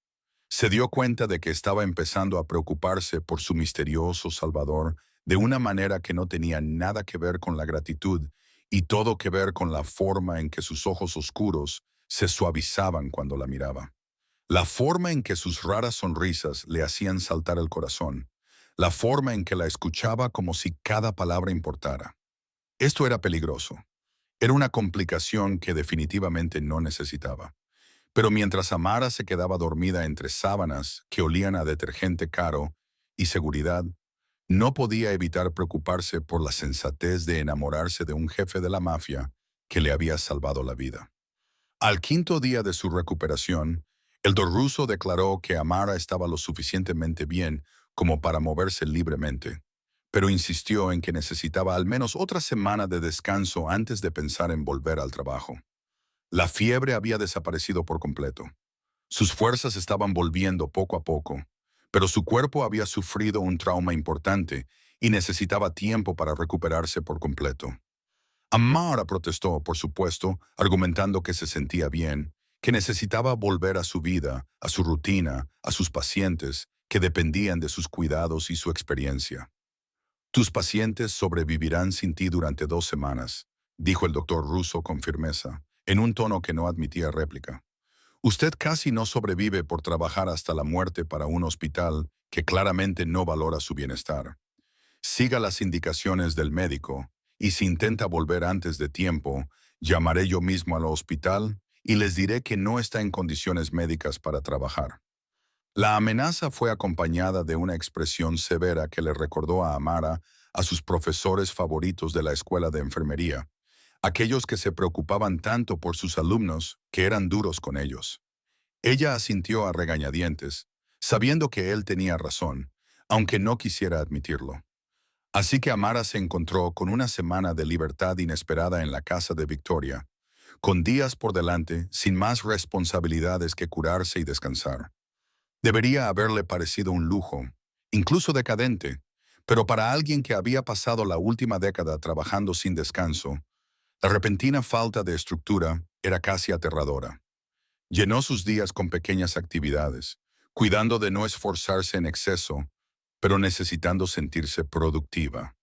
Se dio cuenta de que estaba empezando a preocuparse por su misterioso Salvador de una manera que no tenía nada que ver con la gratitud y todo que ver con la forma en que sus ojos oscuros se suavizaban cuando la miraba. La forma en que sus raras sonrisas le hacían saltar el corazón. La forma en que la escuchaba como si cada palabra importara. Esto era peligroso. Era una complicación que definitivamente no necesitaba. Pero mientras Amara se quedaba dormida entre sábanas que olían a detergente caro y seguridad, no podía evitar preocuparse por la sensatez de enamorarse de un jefe de la mafia que le había salvado la vida. Al quinto día de su recuperación, el ruso declaró que Amara estaba lo suficientemente bien como para moverse libremente, pero insistió en que necesitaba al menos otra semana de descanso antes de pensar en volver al trabajo. La fiebre había desaparecido por completo. Sus fuerzas estaban volviendo poco a poco, pero su cuerpo había sufrido un trauma importante y necesitaba tiempo para recuperarse por completo. Amara protestó, por supuesto, argumentando que se sentía bien, que necesitaba volver a su vida, a su rutina, a sus pacientes, que dependían de sus cuidados y su experiencia. Tus pacientes sobrevivirán sin ti durante 2 semanas, dijo el doctor ruso con firmeza, en un tono que no admitía réplica. Usted casi no sobrevive por trabajar hasta la muerte para un hospital que claramente no valora su bienestar. Siga las indicaciones del médico y si intenta volver antes de tiempo, llamaré yo mismo al hospital y les diré que no está en condiciones médicas para trabajar. La amenaza fue acompañada de una expresión severa que le recordó a Amara a sus profesores favoritos de la escuela de enfermería, aquellos que se preocupaban tanto por sus alumnos que eran duros con ellos. Ella asintió a regañadientes, sabiendo que él tenía razón, aunque no quisiera admitirlo. Así que Amara se encontró con una semana de libertad inesperada en la casa de Victoria, con días por delante sin más responsabilidades que curarse y descansar. Debería haberle parecido un lujo, incluso decadente, pero para alguien que había pasado la última década trabajando sin descanso, la repentina falta de estructura era casi aterradora. Llenó sus días con pequeñas actividades, cuidando de no esforzarse en exceso, pero necesitando sentirse productiva.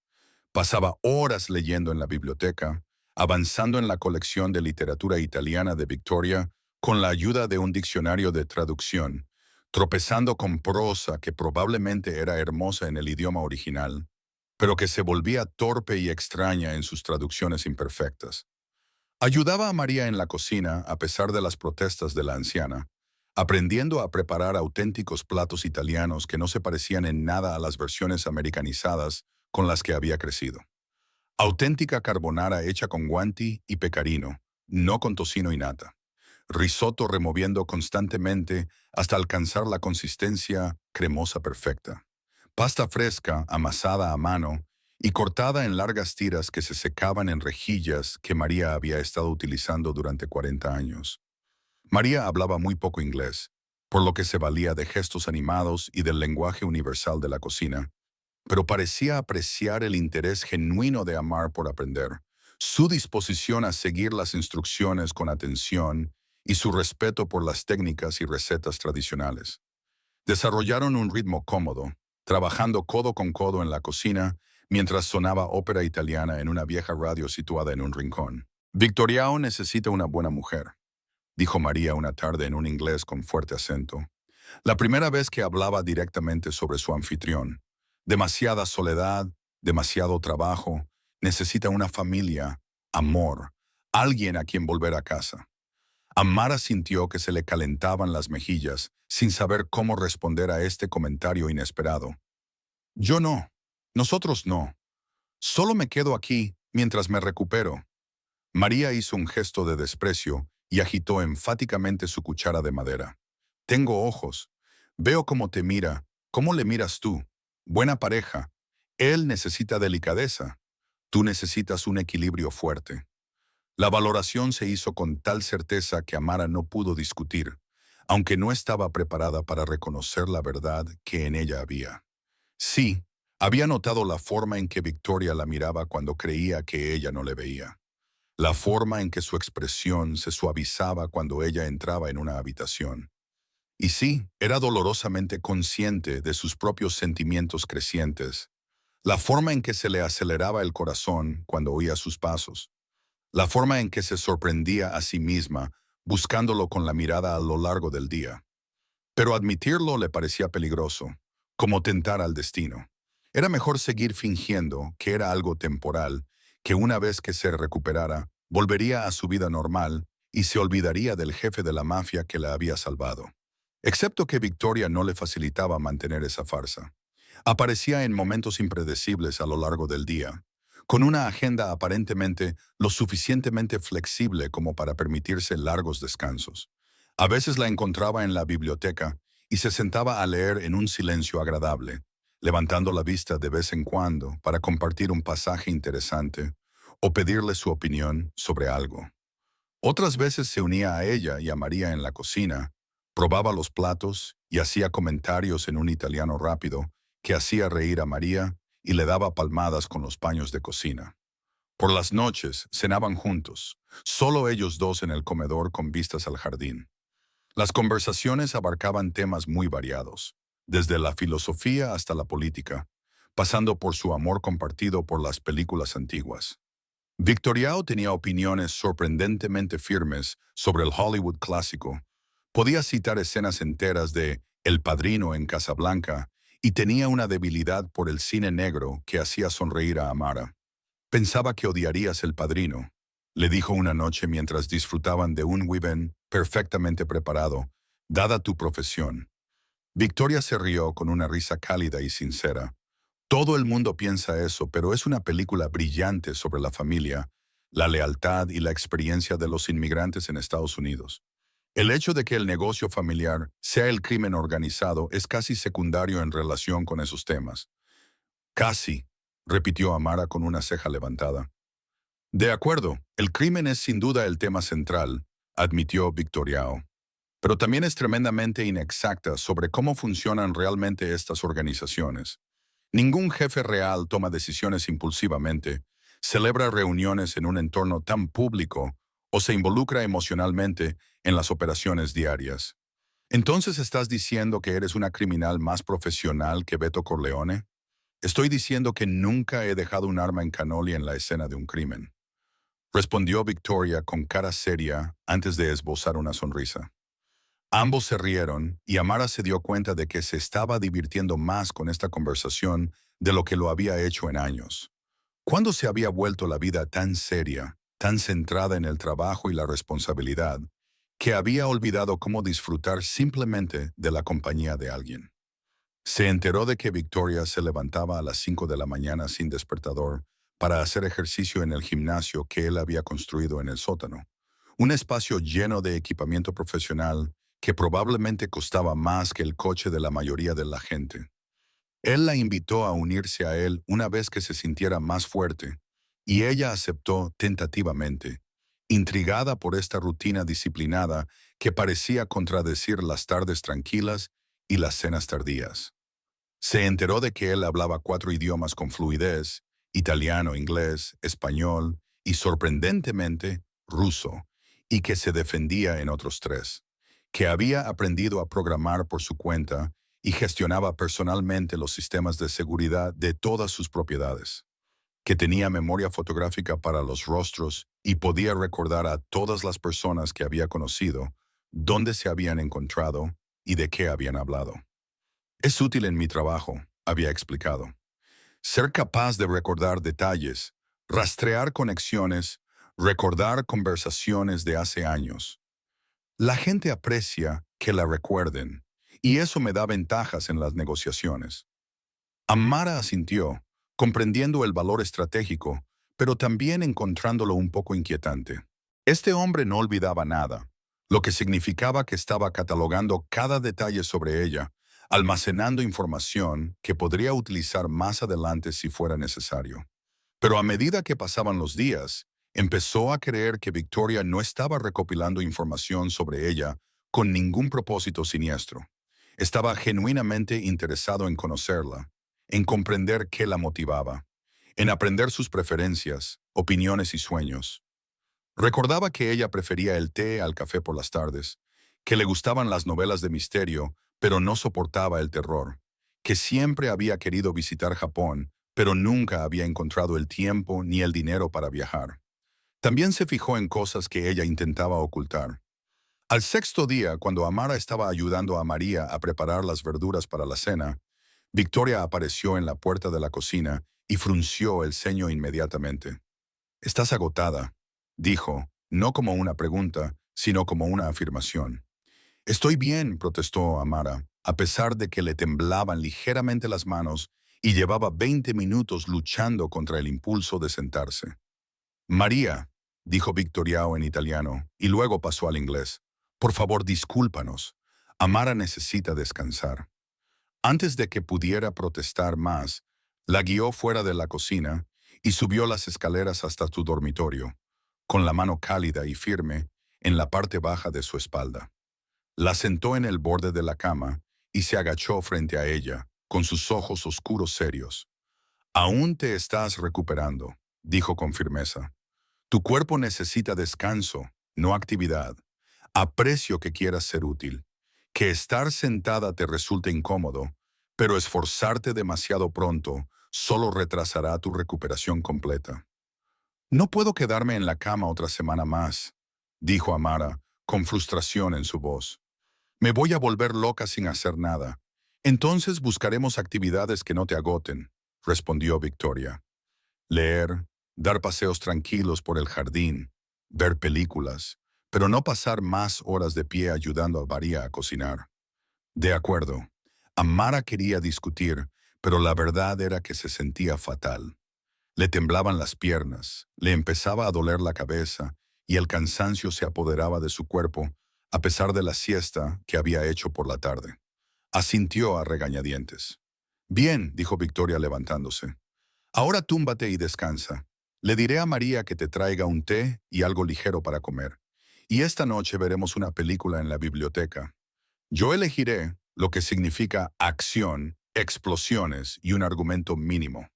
Pasaba horas leyendo en la biblioteca, avanzando en la colección de literatura italiana de Victoria con la ayuda de un diccionario de traducción, tropezando con prosa que probablemente era hermosa en el idioma original, pero que se volvía torpe y extraña en sus traducciones imperfectas. Ayudaba a María en la cocina a pesar de las protestas de la anciana, aprendiendo a preparar auténticos platos italianos que no se parecían en nada a las versiones americanizadas con las que había crecido. Auténtica carbonara hecha con guanti y pecorino, no con tocino y nata. Risotto removiendo constantemente hasta alcanzar la consistencia cremosa perfecta. Pasta fresca, amasada a mano y cortada en largas tiras que se secaban en rejillas que María había estado utilizando durante 40 años. María hablaba muy poco inglés, por lo que se valía de gestos animados y del lenguaje universal de la cocina, pero parecía apreciar el interés genuino de Amar por aprender, Su disposición a seguir las instrucciones con atención y su respeto por las técnicas y recetas tradicionales. Desarrollaron un ritmo cómodo, trabajando codo con codo en la cocina mientras sonaba ópera italiana en una vieja radio situada en un rincón. Victoriao necesita una buena mujer, dijo María una tarde en un inglés con fuerte acento. La primera vez que hablaba directamente sobre su anfitrión. Demasiada soledad, demasiado trabajo, necesita una familia, amor, alguien a quien volver a casa. Amara sintió que se le calentaban las mejillas sin saber cómo responder a este comentario inesperado. Yo no. Nosotros no. Solo me quedo aquí mientras me recupero. María hizo un gesto de desprecio y agitó enfáticamente su cuchara de madera. Tengo ojos. Veo cómo te mira. ¿Cómo le miras tú? Buena pareja. Él necesita delicadeza. Tú necesitas un equilibrio fuerte. La valoración se hizo con tal certeza que Amara no pudo discutir, aunque no estaba preparada para reconocer la verdad que en ella había. Sí, había notado la forma en que Victoria la miraba cuando creía que ella no le veía. La forma en que su expresión se suavizaba cuando ella entraba en una habitación. Y sí, era dolorosamente consciente de sus propios sentimientos crecientes. La forma en que se le aceleraba el corazón cuando oía sus pasos. La forma en que se sorprendía a sí misma, buscándolo con la mirada a lo largo del día. Pero admitirlo le parecía peligroso, como tentar al destino. Era mejor seguir fingiendo que era algo temporal, que una vez que se recuperara, volvería a su vida normal y se olvidaría del jefe de la mafia que la había salvado. Excepto que Victoria no le facilitaba mantener esa farsa. Aparecía en momentos impredecibles a lo largo del día, con una agenda aparentemente lo suficientemente flexible como para permitirse largos descansos. A veces la encontraba en la biblioteca y se sentaba a leer en un silencio agradable, levantando la vista de vez en cuando para compartir un pasaje interesante o pedirle su opinión sobre algo. Otras veces se unía a ella y a María en la cocina, probaba los platos y hacía comentarios en un italiano rápido que hacía reír a María y le daba palmadas con los paños de cocina. Por las noches cenaban juntos, solo ellos dos en el comedor con vistas al jardín. Las conversaciones abarcaban temas muy variados, desde la filosofía hasta la política, pasando por su amor compartido por las películas antiguas. Victoriao tenía opiniones sorprendentemente firmes sobre el Hollywood clásico. Podía citar escenas enteras de El Padrino en Casablanca y tenía una debilidad por el cine negro que hacía sonreír a Amara. Pensaba que odiarías El Padrino, le dijo una noche mientras disfrutaban de un Weekend perfectamente preparado, dada tu profesión. Victoria se rió con una risa cálida y sincera. Todo el mundo piensa eso, pero es una película brillante sobre la familia, la lealtad y la experiencia de los inmigrantes en Estados Unidos. El hecho de que el negocio familiar sea el crimen organizado es casi secundario en relación con esos temas. Casi, repitió Amara con una ceja levantada. De acuerdo, el crimen es sin duda el tema central, admitió Victoriao. Pero también es tremendamente inexacta sobre cómo funcionan realmente estas organizaciones. Ningún jefe real toma decisiones impulsivamente, celebra reuniones en un entorno tan público o se involucra emocionalmente en las operaciones diarias. ¿Entonces estás diciendo que eres una criminal más profesional que Beto Corleone? Estoy diciendo que nunca he dejado un arma en canoli en la escena de un crimen. Respondió Victoria con cara seria antes de esbozar una sonrisa. Ambos se rieron y Amara se dio cuenta de que se estaba divirtiendo más con esta conversación de lo que lo había hecho en años. ¿Cuándo se había vuelto la vida tan seria, tan centrada en el trabajo y la responsabilidad, que había olvidado cómo disfrutar simplemente de la compañía de alguien? Se enteró de que Victoria se levantaba a las 5 de la mañana sin despertador para hacer ejercicio en el gimnasio que él había construido en el sótano, un espacio lleno de equipamiento profesional que probablemente costaba más que el coche de la mayoría de la gente. Él la invitó a unirse a él una vez que se sintiera más fuerte, y ella aceptó tentativamente, intrigada por esta rutina disciplinada que parecía contradecir las tardes tranquilas y las cenas tardías. Se enteró de que él hablaba 4 idiomas con fluidez: italiano, inglés, español y sorprendentemente ruso, y que se defendía en otros 3, que había aprendido a programar por su cuenta y gestionaba personalmente los sistemas de seguridad de todas sus propiedades, que tenía memoria fotográfica para los rostros y podía recordar a todas las personas que había conocido, dónde se habían encontrado y de qué habían hablado. Es útil en mi trabajo, había explicado. Ser capaz de recordar detalles, rastrear conexiones, recordar conversaciones de hace años. La gente aprecia que la recuerden, y eso me da ventajas en las negociaciones. Amara asintió, comprendiendo el valor estratégico, pero también encontrándolo un poco inquietante. Este hombre no olvidaba nada, lo que significaba que estaba catalogando cada detalle sobre ella, almacenando información que podría utilizar más adelante si fuera necesario. Pero a medida que pasaban los días, empezó a creer que Victoria no estaba recopilando información sobre ella con ningún propósito siniestro. Estaba genuinamente interesado en conocerla, en comprender qué la motivaba, en aprender sus preferencias, opiniones y sueños. Recordaba que ella prefería el té al café por las tardes, que le gustaban las novelas de misterio, pero no soportaba el terror, que siempre había querido visitar Japón, pero nunca había encontrado el tiempo ni el dinero para viajar. También se fijó en cosas que ella intentaba ocultar. Al 6.º día, cuando Amara estaba ayudando a María a preparar las verduras para la cena, Victoria apareció en la puerta de la cocina y frunció el ceño inmediatamente. «Estás agotada», dijo, no como una pregunta, sino como una afirmación. «Estoy bien», protestó Amara, a pesar de que le temblaban ligeramente las manos y llevaba 20 minutos luchando contra el impulso de sentarse. «María», dijo Victoriao en italiano, y luego pasó al inglés. «Por favor, discúlpanos. Amara necesita descansar». Antes de que pudiera protestar más, la guió fuera de la cocina y subió las escaleras hasta su dormitorio, con la mano cálida y firme en la parte baja de su espalda. La sentó en el borde de la cama y se agachó frente a ella, con sus ojos oscuros serios. «Aún te estás recuperando», dijo con firmeza. «Tu cuerpo necesita descanso, no actividad. Aprecio que quieras ser útil, que estar sentada te resulte incómodo, pero esforzarte demasiado pronto solo retrasará tu recuperación completa». «No puedo quedarme en la cama otra semana más», dijo Amara, con frustración en su voz. «Me voy a volver loca sin hacer nada. Entonces buscaremos actividades que no te agoten», respondió Victoria. «Leer, dar paseos tranquilos por el jardín, ver películas, pero no pasar más horas de pie ayudando a María a cocinar». De acuerdo. Amara quería discutir, pero la verdad era que se sentía fatal. Le temblaban las piernas, le empezaba a doler la cabeza y el cansancio se apoderaba de su cuerpo, a pesar de la siesta que había hecho por la tarde. Asintió a regañadientes. «Bien», dijo Victoria levantándose. «Ahora túmbate y descansa. Le diré a María que te traiga un té y algo ligero para comer. Y esta noche veremos una película en la biblioteca. Yo elegiré lo que significa acción, explosiones y un argumento mínimo».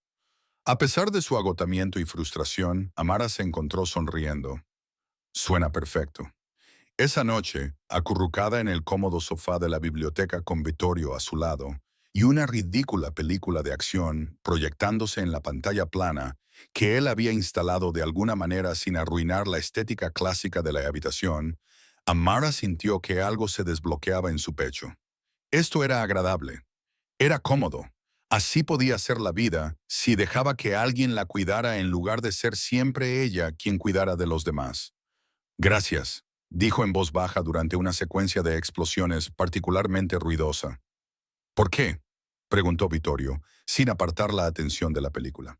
A pesar de su agotamiento y frustración, Amara se encontró sonriendo. «Suena perfecto». Esa noche, acurrucada en el cómodo sofá de la biblioteca con Vittorio a su lado, y una ridícula película de acción proyectándose en la pantalla plana que él había instalado de alguna manera sin arruinar la estética clásica de la habitación, Amara sintió que algo se desbloqueaba en su pecho. Esto era agradable. Era cómodo. Así podía ser la vida si dejaba que alguien la cuidara en lugar de ser siempre ella quien cuidara de los demás. «Gracias», dijo en voz baja durante una secuencia de explosiones particularmente ruidosa. «¿Por qué?», preguntó Vittorio, sin apartar la atención de la película.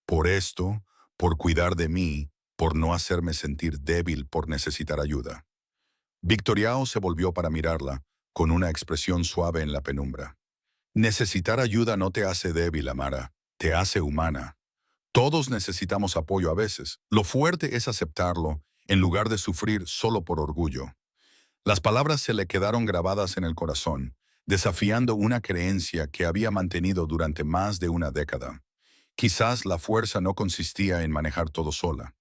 «Por esto, por cuidar de mí, por no hacerme sentir débil por necesitar ayuda». Victoriao se volvió para mirarla, con una expresión suave en la penumbra. «Necesitar ayuda no te hace débil, Amara, te hace humana. Todos necesitamos apoyo a veces. Lo fuerte es aceptarlo, en lugar de sufrir solo por orgullo». Las palabras se le quedaron grabadas en el corazón, desafiando una creencia que había mantenido durante más de una década. Quizás la fuerza no consistía en manejar todo sola.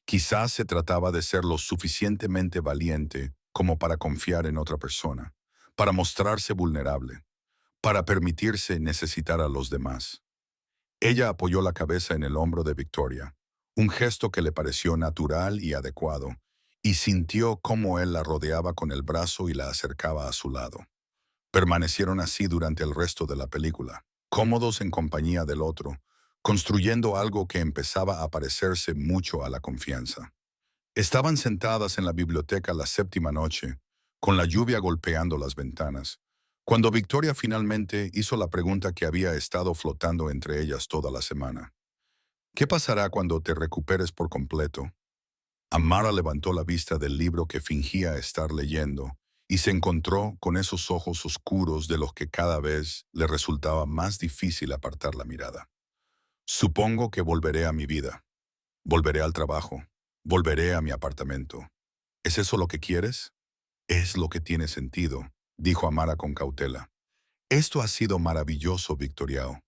Quizás se trataba de ser lo suficientemente valiente como para confiar en otra persona, para mostrarse vulnerable, para permitirse necesitar a los demás. Ella apoyó la cabeza en el hombro de Victoria, un gesto que le pareció natural y adecuado, y sintió cómo él la rodeaba con el brazo y la acercaba a su lado. Permanecieron así durante el resto de la película, cómodos en compañía del otro, construyendo algo que empezaba a parecerse mucho a la confianza. Estaban sentadas en la biblioteca la séptima noche, con la lluvia golpeando las ventanas, cuando Victoria finalmente hizo la pregunta que había estado flotando entre ellas toda la semana. ¿Qué pasará cuando te recuperes por completo? Amara levantó la vista del libro que fingía estar leyendo y se encontró con esos ojos oscuros de los que cada vez le resultaba más difícil apartar la mirada. Supongo que volveré a mi vida, volveré al trabajo, volveré a mi apartamento. ¿Es eso lo que quieres? Es lo que tiene sentido, dijo Amara con cautela. Esto ha sido maravilloso, Victoriao.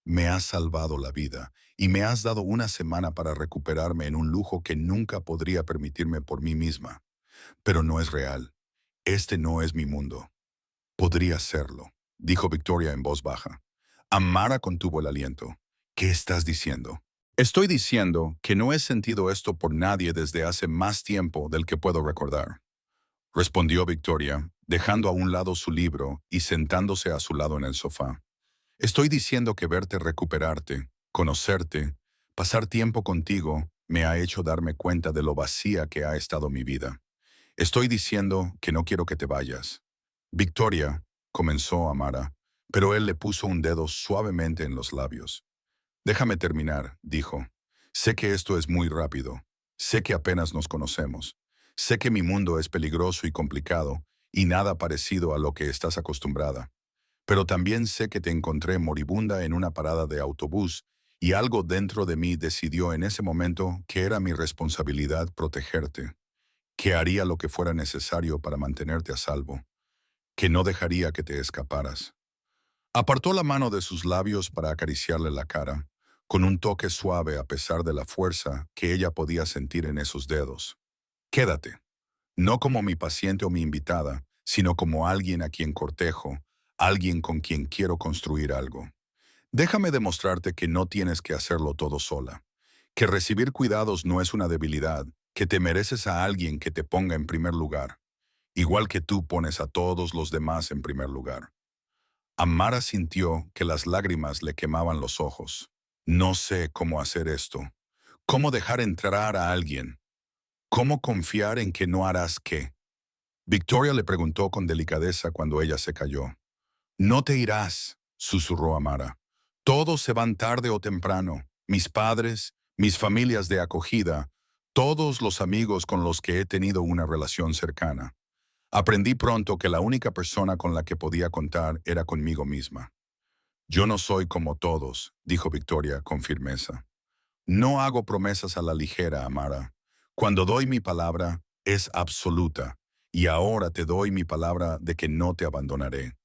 Me has salvado la vida y me has dado una semana para recuperarme en un lujo que nunca podría permitirme por mí misma. Pero no es real. Este no es mi mundo. Podría serlo, dijo Victoria en voz baja. Amara contuvo el aliento. ¿Qué estás diciendo? Estoy diciendo que no he sentido esto por nadie desde hace más tiempo del que puedo recordar, respondió Victoria, dejando a un lado su libro y sentándose a su lado en el sofá. Estoy diciendo que verte recuperarte, conocerte, pasar tiempo contigo, me ha hecho darme cuenta de lo vacía que ha estado mi vida. Estoy diciendo que no quiero que te vayas. Victoria, comenzó Amara, pero él le puso un dedo suavemente en los labios. Déjame terminar, dijo. Sé que esto es muy rápido. Sé que apenas nos conocemos. Sé que mi mundo es peligroso y complicado, y nada parecido a lo que estás acostumbrada. Pero también sé que te encontré moribunda en una parada de autobús, y algo dentro de mí decidió en ese momento que era mi responsabilidad protegerte, que haría lo que fuera necesario para mantenerte a salvo, que no dejaría que te escaparas. Apartó la mano de sus labios para acariciarle la cara, con un toque suave a pesar de la fuerza que ella podía sentir en esos dedos. Quédate, no como mi paciente o mi invitada, sino como alguien a quien cortejo, alguien con quien quiero construir algo. Déjame demostrarte que no tienes que hacerlo todo sola, que recibir cuidados no es una debilidad, que te mereces a alguien que te ponga en primer lugar, igual que tú pones a todos los demás en primer lugar. Amara sintió que las lágrimas le quemaban los ojos. No sé cómo hacer esto. ¿Cómo dejar entrar a alguien? ¿Cómo confiar en que no harás qué? Victoria le preguntó con delicadeza cuando ella se calló. No te irás, susurró Amara. Todos se van tarde o temprano. Mis padres, mis familias de acogida, todos los amigos con los que he tenido una relación cercana. Aprendí pronto que la única persona con la que podía contar era conmigo misma. Yo no soy como todos, dijo Victoria con firmeza. No hago promesas a la ligera, Amara. Cuando doy mi palabra, es absoluta, y ahora te doy mi palabra de que no te abandonaré,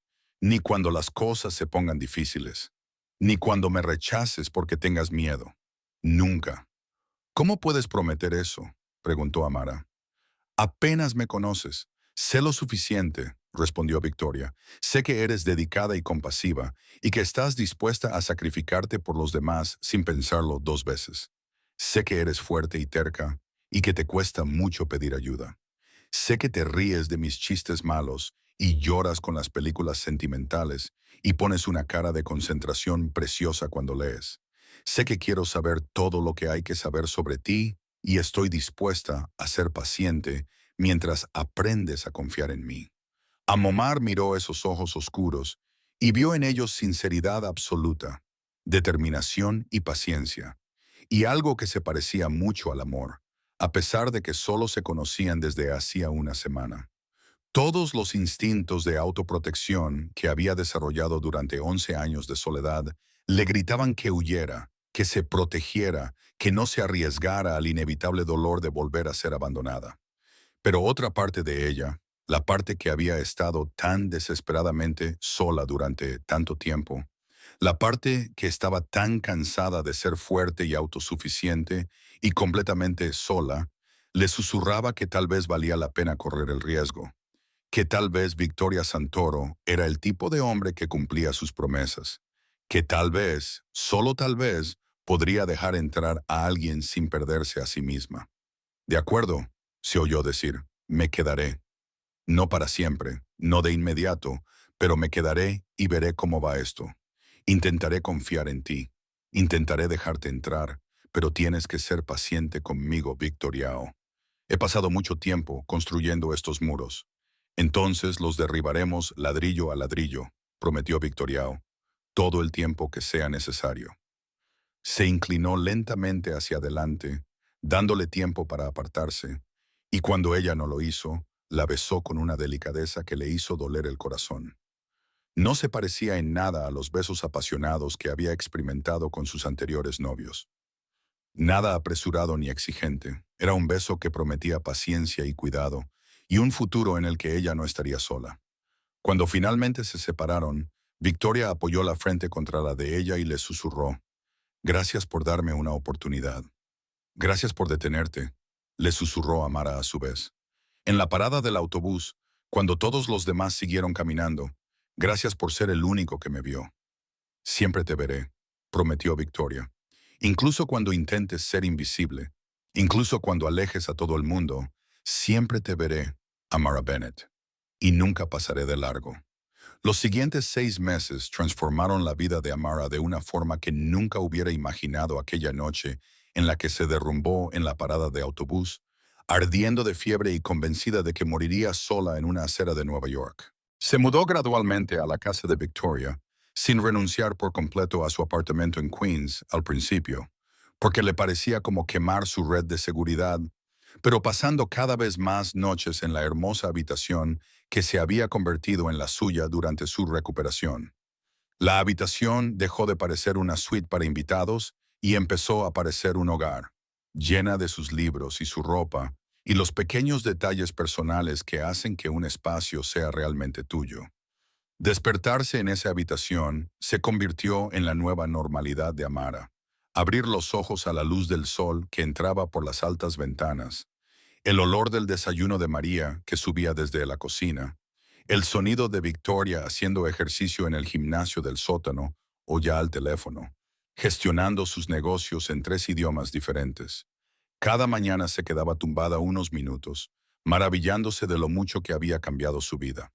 ni cuando las cosas se pongan difíciles, ni cuando me rechaces porque tengas miedo. Nunca. ¿Cómo puedes prometer eso? Preguntó Amara. Apenas me conoces. Sé lo suficiente, respondió Victoria. Sé que eres dedicada y compasiva, y que estás dispuesta a sacrificarte por los demás sin pensarlo dos veces. Sé que eres fuerte y terca, y que te cuesta mucho pedir ayuda. Sé que te ríes de mis chistes malos, y lloras con las películas sentimentales, y pones una cara de concentración preciosa cuando lees. Sé que quiero saber todo lo que hay que saber sobre ti, y estoy dispuesta a ser paciente mientras aprendes a confiar en mí. Amomar miró esos ojos oscuros y vio en ellos sinceridad absoluta, determinación y paciencia, y algo que se parecía mucho al amor, a pesar de que solo se conocían desde hacía una semana. Todos los instintos de autoprotección que había desarrollado durante 11 años de soledad le gritaban que huyera, que se protegiera, que no se arriesgara al inevitable dolor de volver a ser abandonada. Pero otra parte de ella, la parte que había estado tan desesperadamente sola durante tanto tiempo, La parte que estaba tan cansada de ser fuerte y autosuficiente y completamente sola, le susurraba que tal vez valía la pena correr el riesgo, que tal vez Victoria Santoro era el tipo de hombre que cumplía sus promesas, que tal vez, solo tal vez, podría dejar entrar a alguien sin perderse a sí misma. De acuerdo, se oyó decir, me quedaré. No para siempre, no de inmediato, pero me quedaré y veré cómo va esto. Intentaré confiar en ti. Intentaré dejarte entrar, pero tienes que ser paciente conmigo, Victoriao. He pasado mucho tiempo construyendo estos muros. Entonces los derribaremos ladrillo a ladrillo, prometió Victoriao, todo el tiempo que sea necesario. Se inclinó lentamente hacia adelante, dándole tiempo para apartarse, y cuando ella no lo hizo, la besó con una delicadeza que le hizo doler el corazón. No se parecía en nada a los besos apasionados que había experimentado con sus anteriores novios. Nada apresurado ni exigente, era un beso que prometía paciencia y cuidado, y un futuro en el que ella no estaría sola. Cuando finalmente se separaron, Victoria apoyó la frente contra la de ella y le susurró, «Gracias por darme una oportunidad. Gracias por detenerte», le susurró Amara a su vez. En la parada del autobús, cuando todos los demás siguieron caminando, «Gracias por ser el único que me vio». «Siempre te veré», prometió Victoria. «Incluso cuando intentes ser invisible, incluso cuando alejes a todo el mundo, siempre te veré, Amara Bennett, y nunca pasaré de largo». Los siguientes 6 meses transformaron la vida de Amara de una forma que nunca hubiera imaginado aquella noche en la que se derrumbó en la parada de autobús, ardiendo de fiebre y convencida de que moriría sola en una acera de Nueva York. Se mudó gradualmente a la casa de Victoria, sin renunciar por completo a su apartamento en Queens al principio, porque le parecía como quemar su red de seguridad, pero pasando cada vez más noches en la hermosa habitación que se había convertido en la suya durante su recuperación. La habitación dejó de parecer una suite para invitados y empezó a parecer un hogar, llena de sus libros y su ropa, y los pequeños detalles personales que hacen que un espacio sea realmente tuyo. Despertarse en esa habitación se convirtió en la nueva normalidad de Amara. Abrir los ojos a la luz del sol que entraba por las altas ventanas, el olor del desayuno de María que subía desde la cocina, el sonido de Victoria haciendo ejercicio en el gimnasio del sótano o ya al teléfono, gestionando sus negocios en 3 idiomas diferentes. Cada mañana se quedaba tumbada unos minutos, maravillándose de lo mucho que había cambiado su vida.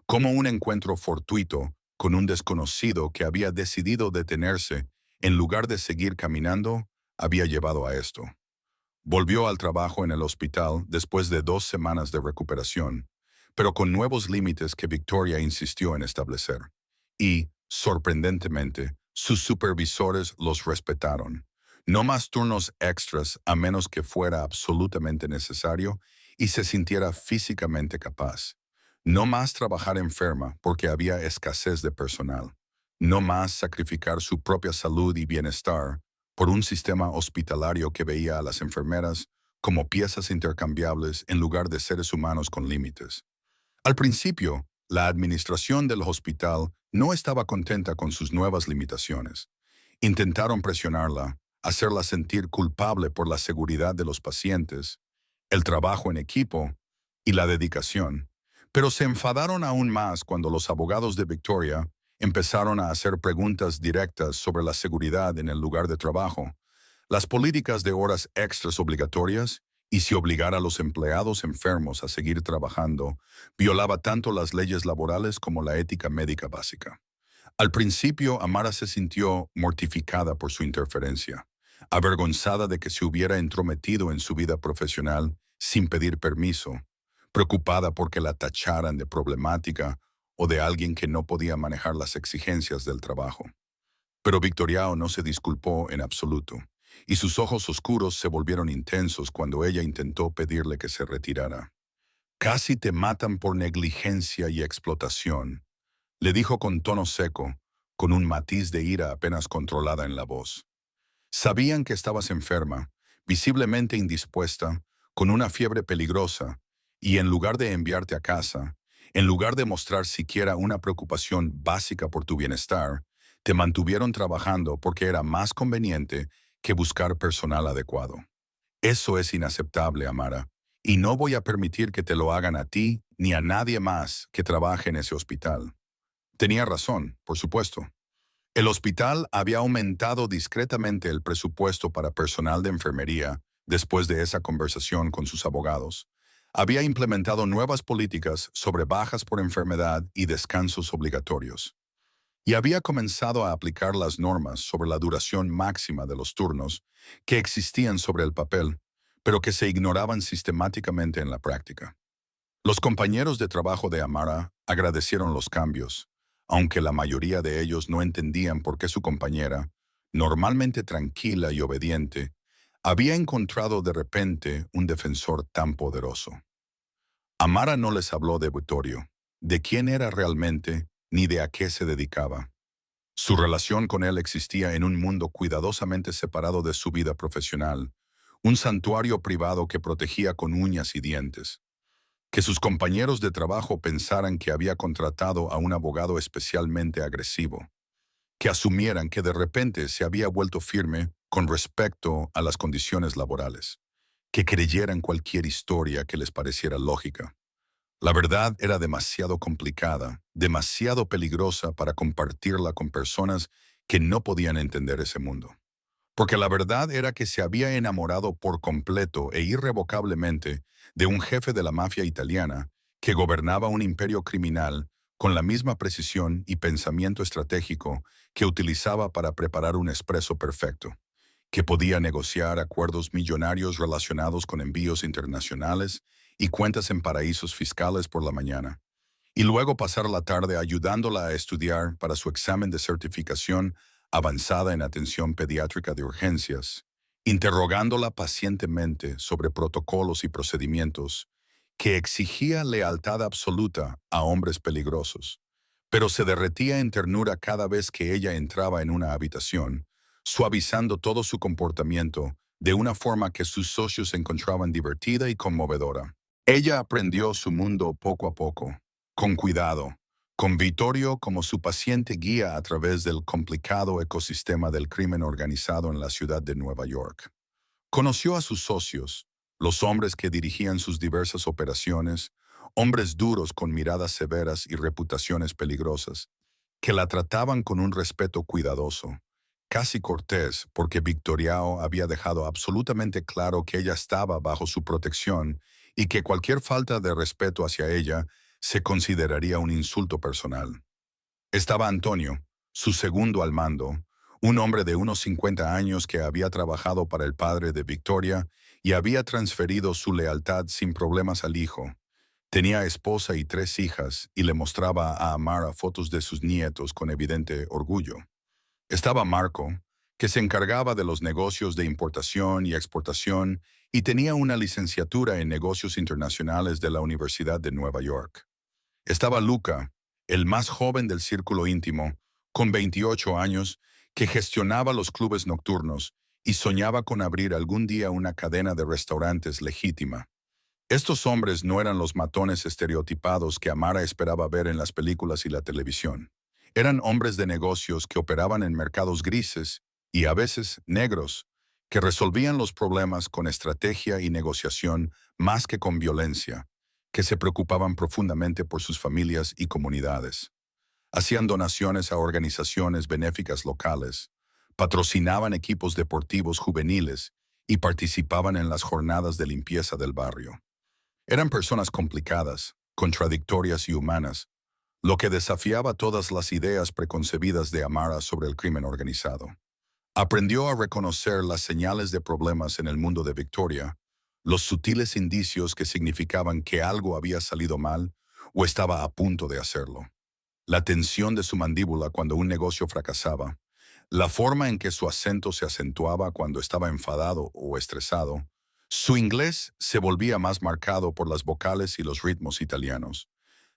Como un encuentro fortuito con un desconocido que había decidido detenerse en lugar de seguir caminando, había llevado a esto. Volvió al trabajo en el hospital después de 2 semanas de recuperación, pero con nuevos límites que Victoria insistió en establecer. Y, sorprendentemente, sus supervisores los respetaron. No más turnos extras a menos que fuera absolutamente necesario y se sintiera físicamente capaz. No más trabajar enferma porque había escasez de personal. No más sacrificar su propia salud y bienestar por un sistema hospitalario que veía a las enfermeras como piezas intercambiables en lugar de seres humanos con límites. Al principio, la administración del hospital no estaba contenta con sus nuevas limitaciones. Intentaron presionarla, hacerla sentir culpable por la seguridad de los pacientes, el trabajo en equipo y la dedicación, pero se enfadaron aún más cuando los abogados de Victoria empezaron a hacer preguntas directas sobre la seguridad en el lugar de trabajo, las políticas de horas extras obligatorias y si obligar a los empleados enfermos a seguir trabajando violaba tanto las leyes laborales como la ética médica básica. Al principio, Amara se sintió mortificada por su interferencia, avergonzada de que se hubiera entrometido en su vida profesional sin pedir permiso, preocupada porque la tacharan de problemática o de alguien que no podía manejar las exigencias del trabajo. Pero Victoriao no se disculpó en absoluto, y sus ojos oscuros se volvieron intensos cuando ella intentó pedirle que se retirara. «Casi te matan por negligencia y explotación», le dijo con tono seco, con un matiz de ira apenas controlada en la voz. «Sabían que estabas enferma, visiblemente indispuesta, con una fiebre peligrosa, y en lugar de enviarte a casa, en lugar de mostrar siquiera una preocupación básica por tu bienestar, Te mantuvieron trabajando porque era más conveniente que buscar personal adecuado. Eso es inaceptable, Amara, y no voy a permitir que te lo hagan a ti ni a nadie más que trabaje en ese hospital. Tenía razón, por supuesto. El hospital había aumentado discretamente el presupuesto para personal de enfermería después de esa conversación con sus abogados. Había implementado nuevas políticas sobre bajas por enfermedad y descansos obligatorios. Y había comenzado a aplicar las normas sobre la duración máxima de los turnos que existían sobre el papel, pero que se ignoraban sistemáticamente en la práctica. Los compañeros de trabajo de Amara agradecieron los cambios, aunque la mayoría de ellos no entendían por qué su compañera, normalmente tranquila y obediente, había encontrado de repente un defensor tan poderoso. Amara no les habló de Vittorio, de quién era realmente, ni de a qué se dedicaba. Su relación con él existía en un mundo cuidadosamente separado de su vida profesional, un santuario privado que protegía con uñas y dientes. Que sus compañeros de trabajo pensaran que había contratado a un abogado especialmente agresivo. Que asumieran que de repente se había vuelto firme con respecto a las condiciones laborales. Que creyeran cualquier historia que les pareciera lógica. La verdad era demasiado complicada, demasiado peligrosa para compartirla con personas que no podían entender ese mundo. Porque la verdad era que se había enamorado por completo e irrevocablemente de un jefe de la mafia italiana que gobernaba un imperio criminal con la misma precisión y pensamiento estratégico que utilizaba para preparar un espresso perfecto, que podía negociar acuerdos millonarios relacionados con envíos internacionales y cuentas en paraísos fiscales por la mañana, y luego pasar la tarde ayudándola a estudiar para su examen de certificación avanzada en atención pediátrica de urgencias, interrogándola pacientemente sobre protocolos y procedimientos que exigía lealtad absoluta a hombres peligrosos, pero se derretía en ternura cada vez que ella entraba en una habitación, suavizando todo su comportamiento de una forma que sus socios encontraban divertida y conmovedora. Ella aprendió su mundo poco a poco, con cuidado, con Vittorio como su paciente guía a través del complicado ecosistema del crimen organizado en la ciudad de Nueva York. Conoció a sus socios, los hombres que dirigían sus diversas operaciones, hombres duros con miradas severas y reputaciones peligrosas, que la trataban con un respeto cuidadoso, casi cortés, porque Victoriao había dejado absolutamente claro que ella estaba bajo su protección y que cualquier falta de respeto hacia ella se consideraría un insulto personal. Estaba Antonio, su segundo al mando, un hombre de unos 50 años que había trabajado para el padre de Victoria y había transferido su lealtad sin problemas al hijo. Tenía esposa y 3 hijas y le mostraba a Amara fotos de sus nietos con evidente orgullo. Estaba Marco, que se encargaba de los negocios de importación y exportación y tenía una licenciatura en negocios internacionales de la Universidad de Nueva York. Estaba Luca, el más joven del círculo íntimo, con 28 años, que gestionaba los clubes nocturnos y soñaba con abrir algún día una cadena de restaurantes legítima. Estos hombres no eran los matones estereotipados que Amara esperaba ver en las películas y la televisión. Eran hombres de negocios que operaban en mercados grises y a veces negros, que resolvían los problemas con estrategia y negociación más que con violencia, que se preocupaban profundamente por sus familias y comunidades. Hacían donaciones a organizaciones benéficas locales, patrocinaban equipos deportivos juveniles y participaban en las jornadas de limpieza del barrio. Eran personas complicadas, contradictorias y humanas, lo que desafiaba todas las ideas preconcebidas de Amara sobre el crimen organizado. Aprendió a reconocer las señales de problemas en el mundo de Victoria, los sutiles indicios que significaban que algo había salido mal o estaba a punto de hacerlo. La tensión de su mandíbula cuando un negocio fracasaba, la forma en que su acento se acentuaba cuando estaba enfadado o estresado. Su inglés se volvía más marcado por las vocales y los ritmos italianos.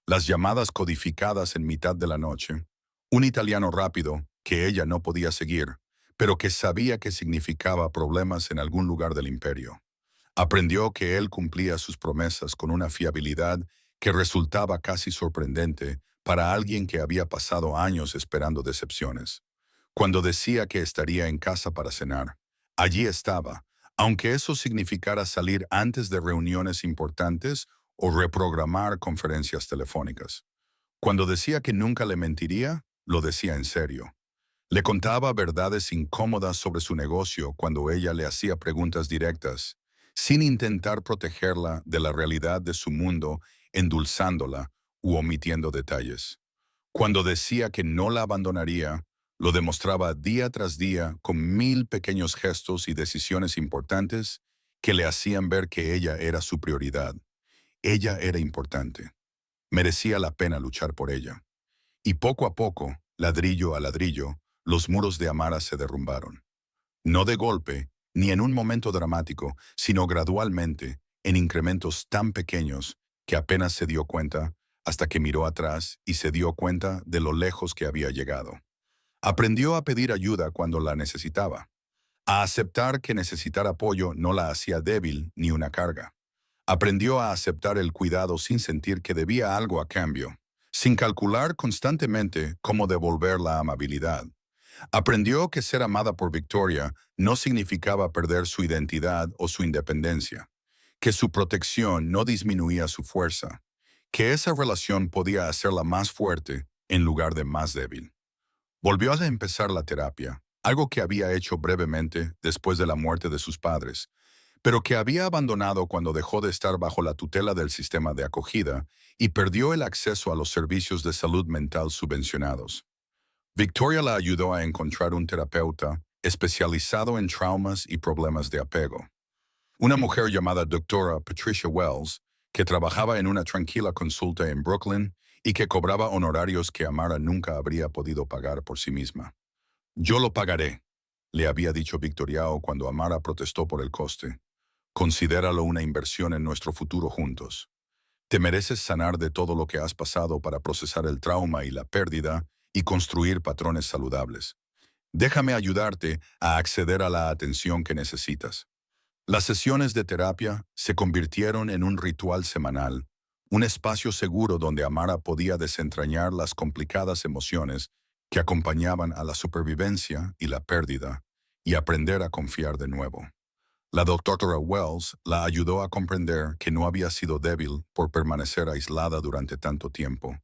Las llamadas codificadas en mitad de la noche. Un italiano rápido que ella no podía seguir, pero que sabía que significaba problemas en algún lugar del imperio. Aprendió que él cumplía sus promesas con una fiabilidad que resultaba casi sorprendente para alguien que había pasado años esperando decepciones. Cuando decía que estaría en casa para cenar, allí estaba, aunque eso significara salir antes de reuniones importantes o reprogramar conferencias telefónicas. Cuando decía que nunca le mentiría, lo decía en serio. Le contaba verdades incómodas sobre su negocio cuando ella le hacía preguntas directas, sin intentar protegerla de la realidad de su mundo, endulzándola u omitiendo detalles. Cuando decía que no la abandonaría, lo demostraba día tras día con 1000 pequeños gestos y decisiones importantes que le hacían ver que ella era su prioridad. Ella era importante. Merecía la pena luchar por ella. Y poco a poco, ladrillo a ladrillo, los muros de Amara se derrumbaron. No de golpe, ni en un momento dramático, sino gradualmente, en incrementos tan pequeños que apenas se dio cuenta hasta que miró atrás y se dio cuenta de lo lejos que había llegado. Aprendió a pedir ayuda cuando la necesitaba, a aceptar que necesitar apoyo no la hacía débil ni una carga. Aprendió a aceptar el cuidado sin sentir que debía algo a cambio, sin calcular constantemente cómo devolver la amabilidad. Aprendió que ser amada por Victoria no significaba perder su identidad o su independencia, que su protección no disminuía su fuerza, que esa relación podía hacerla más fuerte en lugar de más débil. Volvió a empezar la terapia, algo que había hecho brevemente después de la muerte de sus padres, pero que había abandonado cuando dejó de estar bajo la tutela del sistema de acogida y perdió el acceso a los servicios de salud mental subvencionados. Victoria la ayudó a encontrar un terapeuta especializado en traumas y problemas de apego. Una mujer llamada doctora Patricia Wells, que trabajaba en una tranquila consulta en Brooklyn y que cobraba honorarios que Amara nunca habría podido pagar por sí misma. Yo lo pagaré, le había dicho Victoriao cuando Amara protestó por el coste. Considéralo una inversión en nuestro futuro juntos. Te mereces sanar de todo lo que has pasado para procesar el trauma y la pérdida y construir patrones saludables. Déjame ayudarte a acceder a la atención que necesitas. Las sesiones de terapia se convirtieron en un ritual semanal, un espacio seguro donde Amara podía desentrañar las complicadas emociones que acompañaban a la supervivencia y la pérdida y aprender a confiar de nuevo. La doctora Wells la ayudó a comprender que no había sido débil por permanecer aislada durante tanto tiempo,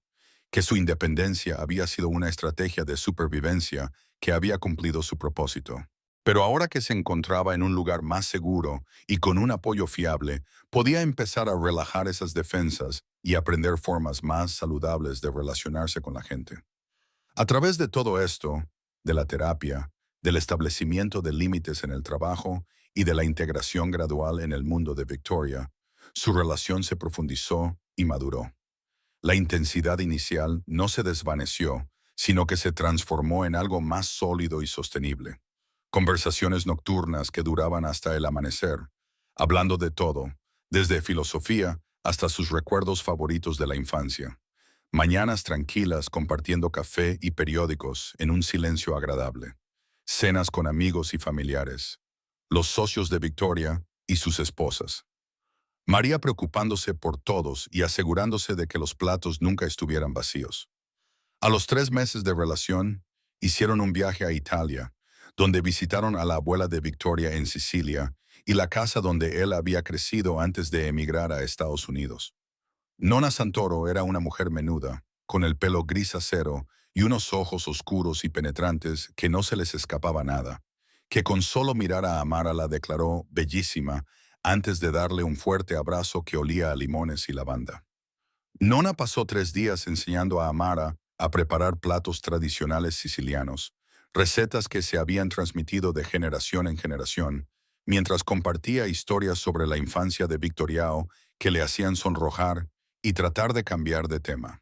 que su independencia había sido una estrategia de supervivencia que había cumplido su propósito. Pero ahora que se encontraba en un lugar más seguro y con un apoyo fiable, podía empezar a relajar esas defensas y aprender formas más saludables de relacionarse con la gente. A través de todo esto, de la terapia, del establecimiento de límites en el trabajo y de la integración gradual en el mundo de Victoria, su relación se profundizó y maduró. La intensidad inicial no se desvaneció, sino que se transformó en algo más sólido y sostenible. Conversaciones nocturnas que duraban hasta el amanecer, hablando de todo, desde filosofía hasta sus recuerdos favoritos de la infancia. Mañanas tranquilas compartiendo café y periódicos en un silencio agradable. Cenas con amigos y familiares. Los socios de Victoria y sus esposas. María preocupándose por todos y asegurándose de que los platos nunca estuvieran vacíos. A los 3 meses de relación, hicieron un viaje a Italia, donde visitaron a la abuela de Victoria en Sicilia y la casa donde él había crecido antes de emigrar a Estados Unidos. Nona Santoro era una mujer menuda, con el pelo gris acero y unos ojos oscuros y penetrantes que no se les escapaba nada, que con solo mirar a Amara la declaró bellísima antes de darle un fuerte abrazo que olía a limones y lavanda. Nona pasó 3 días enseñando a Amara a preparar platos tradicionales sicilianos, recetas que se habían transmitido de generación en generación, mientras compartía historias sobre la infancia de Victoriao que le hacían sonrojar y tratar de cambiar de tema.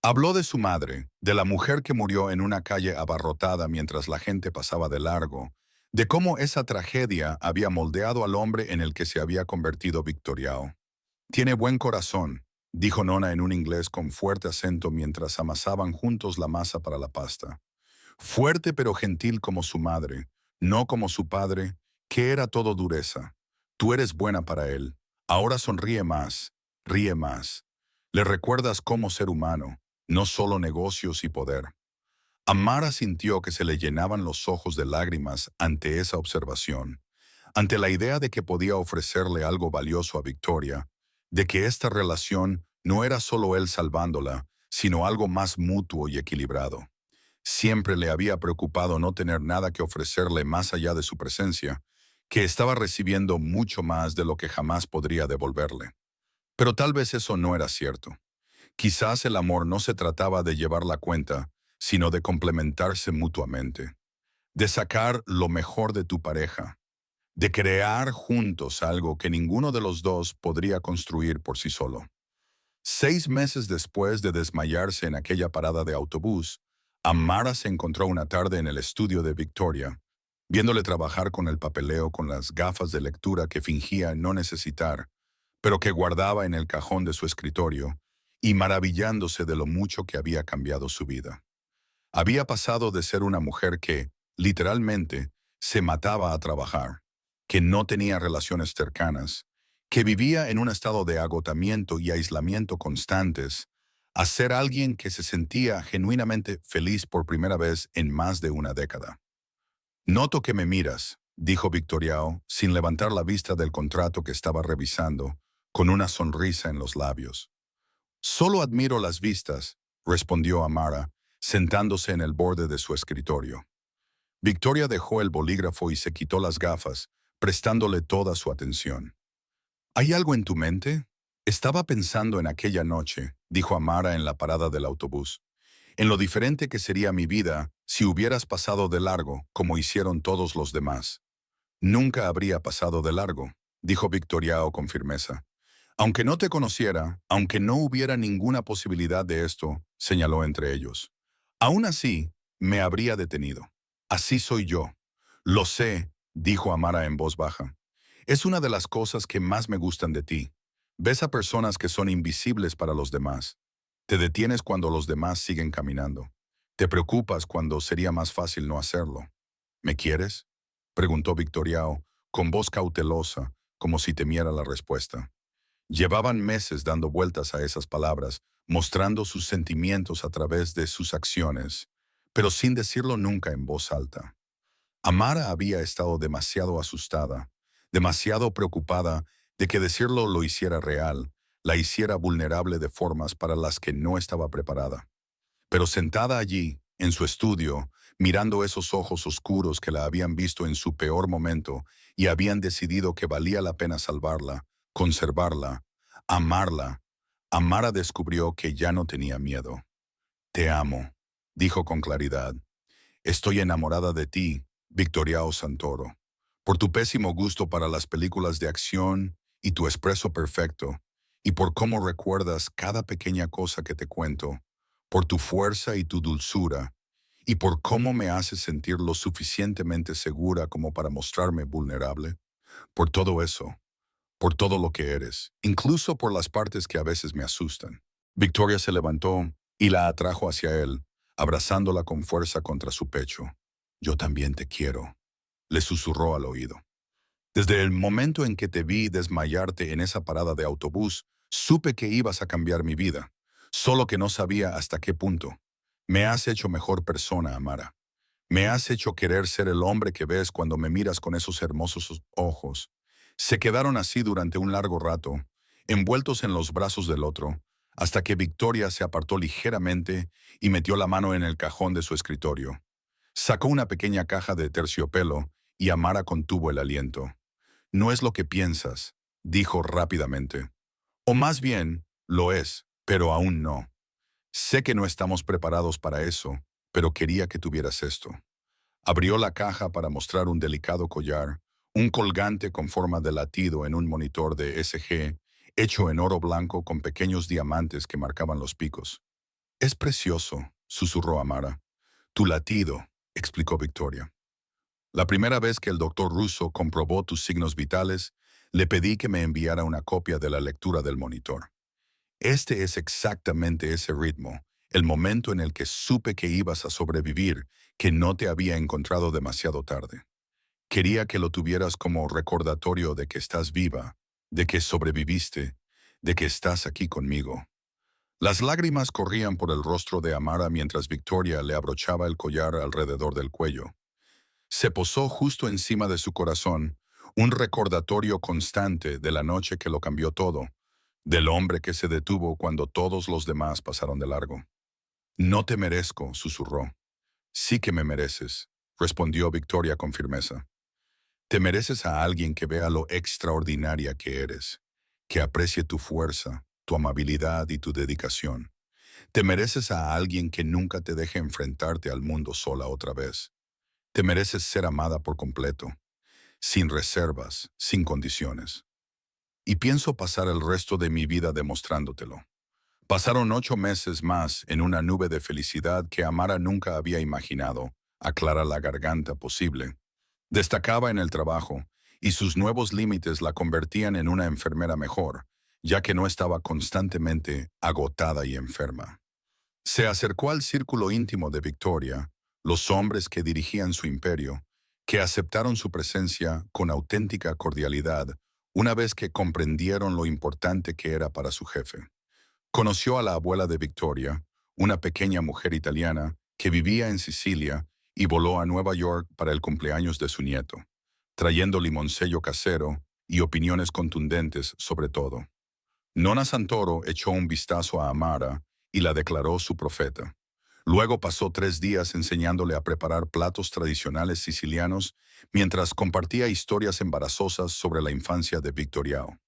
Habló de su madre, de la mujer que murió en una calle abarrotada mientras la gente pasaba de largo, de cómo esa tragedia había moldeado al hombre en el que se había convertido Victoriao. Tiene buen corazón, dijo Nona en un inglés con fuerte acento mientras amasaban juntos la masa para la pasta. Fuerte pero gentil como su madre, no como su padre, que era todo dureza. Tú eres buena para él. Ahora sonríe más, ríe más. Le recuerdas como ser humano, no solo negocios y poder. Amara sintió que se le llenaban los ojos de lágrimas ante esa observación, ante la idea de que podía ofrecerle algo valioso a Victoria, de que esta relación no era solo él salvándola, sino algo más mutuo y equilibrado. Siempre le había preocupado no tener nada que ofrecerle más allá de su presencia, que estaba recibiendo mucho más de lo que jamás podría devolverle. Pero tal vez eso no era cierto. Quizás el amor no se trataba de llevar la cuenta, sino de complementarse mutuamente, de sacar lo mejor de tu pareja, de crear juntos algo que ninguno de los dos podría construir por sí solo. 6 meses después de desmayarse en aquella parada de autobús, Amara se encontró una tarde en el estudio de Victoria, viéndole trabajar con el papeleo con las gafas de lectura que fingía no necesitar, pero que guardaba en el cajón de su escritorio, y maravillándose de lo mucho que había cambiado su vida. Había pasado de ser una mujer que, literalmente, se mataba a trabajar, que no tenía relaciones cercanas, que vivía en un estado de agotamiento y aislamiento constantes, a ser alguien que se sentía genuinamente feliz por primera vez en más de una década. «Noto que me miras», dijo Victoriao, sin levantar la vista del contrato que estaba revisando, con una sonrisa en los labios. «Solo admiro las vistas», respondió Amara, sentándose en el borde de su escritorio. Victoria dejó el bolígrafo y se quitó las gafas, prestándole toda su atención. «¿Hay algo en tu mente?» «Estaba pensando en aquella noche», dijo Amara en la parada del autobús, «en lo diferente que sería mi vida si hubieras pasado de largo, como hicieron todos los demás». «Nunca habría pasado de largo», dijo Victoriao con firmeza. «Aunque no te conociera, aunque no hubiera ninguna posibilidad de esto», señaló entre ellos. «Aún así, me habría detenido. Así soy yo». «Lo sé», dijo Amara en voz baja. «Es una de las cosas que más me gustan de ti. Ves a personas que son invisibles para los demás. Te detienes cuando los demás siguen caminando. Te preocupas cuando sería más fácil no hacerlo. ¿Me quieres?», preguntó Victoriao, con voz cautelosa, como si temiera la respuesta. Llevaban meses dando vueltas a esas palabras, mostrando sus sentimientos a través de sus acciones, pero sin decirlo nunca en voz alta. Amara había estado demasiado asustada, demasiado preocupada de que decirlo lo hiciera real, la hiciera vulnerable de formas para las que no estaba preparada. Pero sentada allí, en su estudio, mirando esos ojos oscuros que la habían visto en su peor momento y habían decidido que valía la pena salvarla, conservarla, amarla, Amara descubrió que ya no tenía miedo. «Te amo», dijo con claridad. «Estoy enamorada de ti, Victoriao Santoro, por tu pésimo gusto para las películas de acción y tu expreso perfecto, y por cómo recuerdas cada pequeña cosa que te cuento, por tu fuerza y tu dulzura, y por cómo me haces sentir lo suficientemente segura como para mostrarme vulnerable. Por todo eso, por todo lo que eres, incluso por las partes que a veces me asustan». Victoria se levantó y la atrajo hacia él, abrazándola con fuerza contra su pecho. «Yo también te quiero», le susurró al oído. «Desde el momento en que te vi desmayarte en esa parada de autobús, supe que ibas a cambiar mi vida, solo que no sabía hasta qué punto. Me has hecho mejor persona, Amara. Me has hecho querer ser el hombre que ves cuando me miras con esos hermosos ojos». Se quedaron así durante un largo rato, envueltos en los brazos del otro, hasta que Victoria se apartó ligeramente y metió la mano en el cajón de su escritorio. Sacó una pequeña caja de terciopelo y Amara contuvo el aliento. «No es lo que piensas», dijo rápidamente. «O más bien, lo es, pero aún no. Sé que no estamos preparados para eso, pero quería que tuvieras esto». Abrió la caja para mostrar un delicado collar, un colgante con forma de latido en un monitor de SG, hecho en oro blanco con pequeños diamantes que marcaban los picos. «Es precioso», susurró Amara. «Tu latido», explicó Victoria. «La primera vez que el doctor Russo comprobó tus signos vitales, le pedí que me enviara una copia de la lectura del monitor. Este es exactamente ese ritmo, el momento en el que supe que ibas a sobrevivir, que no te había encontrado demasiado tarde. Quería que lo tuvieras como recordatorio de que estás viva, de que sobreviviste, de que estás aquí conmigo». Las lágrimas corrían por el rostro de Amara mientras Victoria le abrochaba el collar alrededor del cuello. Se posó justo encima de su corazón, un recordatorio constante de la noche que lo cambió todo, del hombre que se detuvo cuando todos los demás pasaron de largo. No te merezco, susurró. Sí que me mereces, respondió Victoria con firmeza. Te mereces a alguien que vea lo extraordinaria que eres, que aprecie tu fuerza, tu amabilidad y tu dedicación. Te mereces a alguien que nunca te deje enfrentarte al mundo sola otra vez. Te mereces ser amada por completo, sin reservas, sin condiciones. Y pienso pasar el resto de mi vida demostrándotelo. Pasaron 8 meses más en una nube de felicidad que Amara nunca había imaginado, aclara la garganta posible. Destacaba en el trabajo, y sus nuevos límites la convertían en una enfermera mejor, ya que no estaba constantemente agotada y enferma. Se acercó al círculo íntimo de Victoria, los hombres que dirigían su imperio, que aceptaron su presencia con auténtica cordialidad una vez que comprendieron lo importante que era para su jefe. Conoció a la abuela de Victoria, una pequeña mujer italiana que vivía en Sicilia y voló a Nueva York para el cumpleaños de su nieto, trayendo limoncello casero y opiniones contundentes sobre todo. Nona Santoro echó un vistazo a Amara y la declaró su profeta. Luego pasó 3 días enseñándole a preparar platos tradicionales sicilianos mientras compartía historias embarazosas sobre la infancia de Victoriao.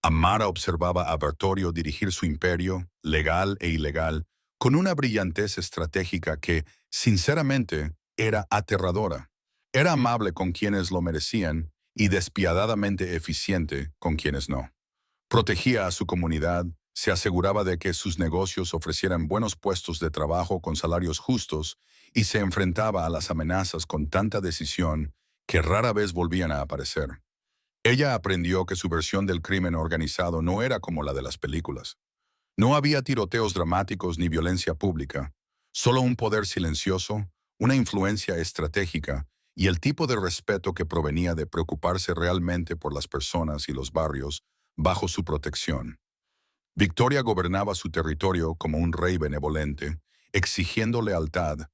Amara observaba a Bertorio dirigir su imperio, legal e ilegal, con una brillantez estratégica que, sinceramente, era aterradora. Era amable con quienes lo merecían y despiadadamente eficiente con quienes no. Protegía a su comunidad, se aseguraba de que sus negocios ofrecieran buenos puestos de trabajo con salarios justos y se enfrentaba a las amenazas con tanta decisión que rara vez volvían a aparecer. Ella aprendió que su versión del crimen organizado no era como la de las películas. No había tiroteos dramáticos ni violencia pública, solo un poder silencioso, una influencia estratégica y el tipo de respeto que provenía de preocuparse realmente por las personas y los barrios bajo su protección. Victoria gobernaba su territorio como un rey benevolente, exigiendo lealtad,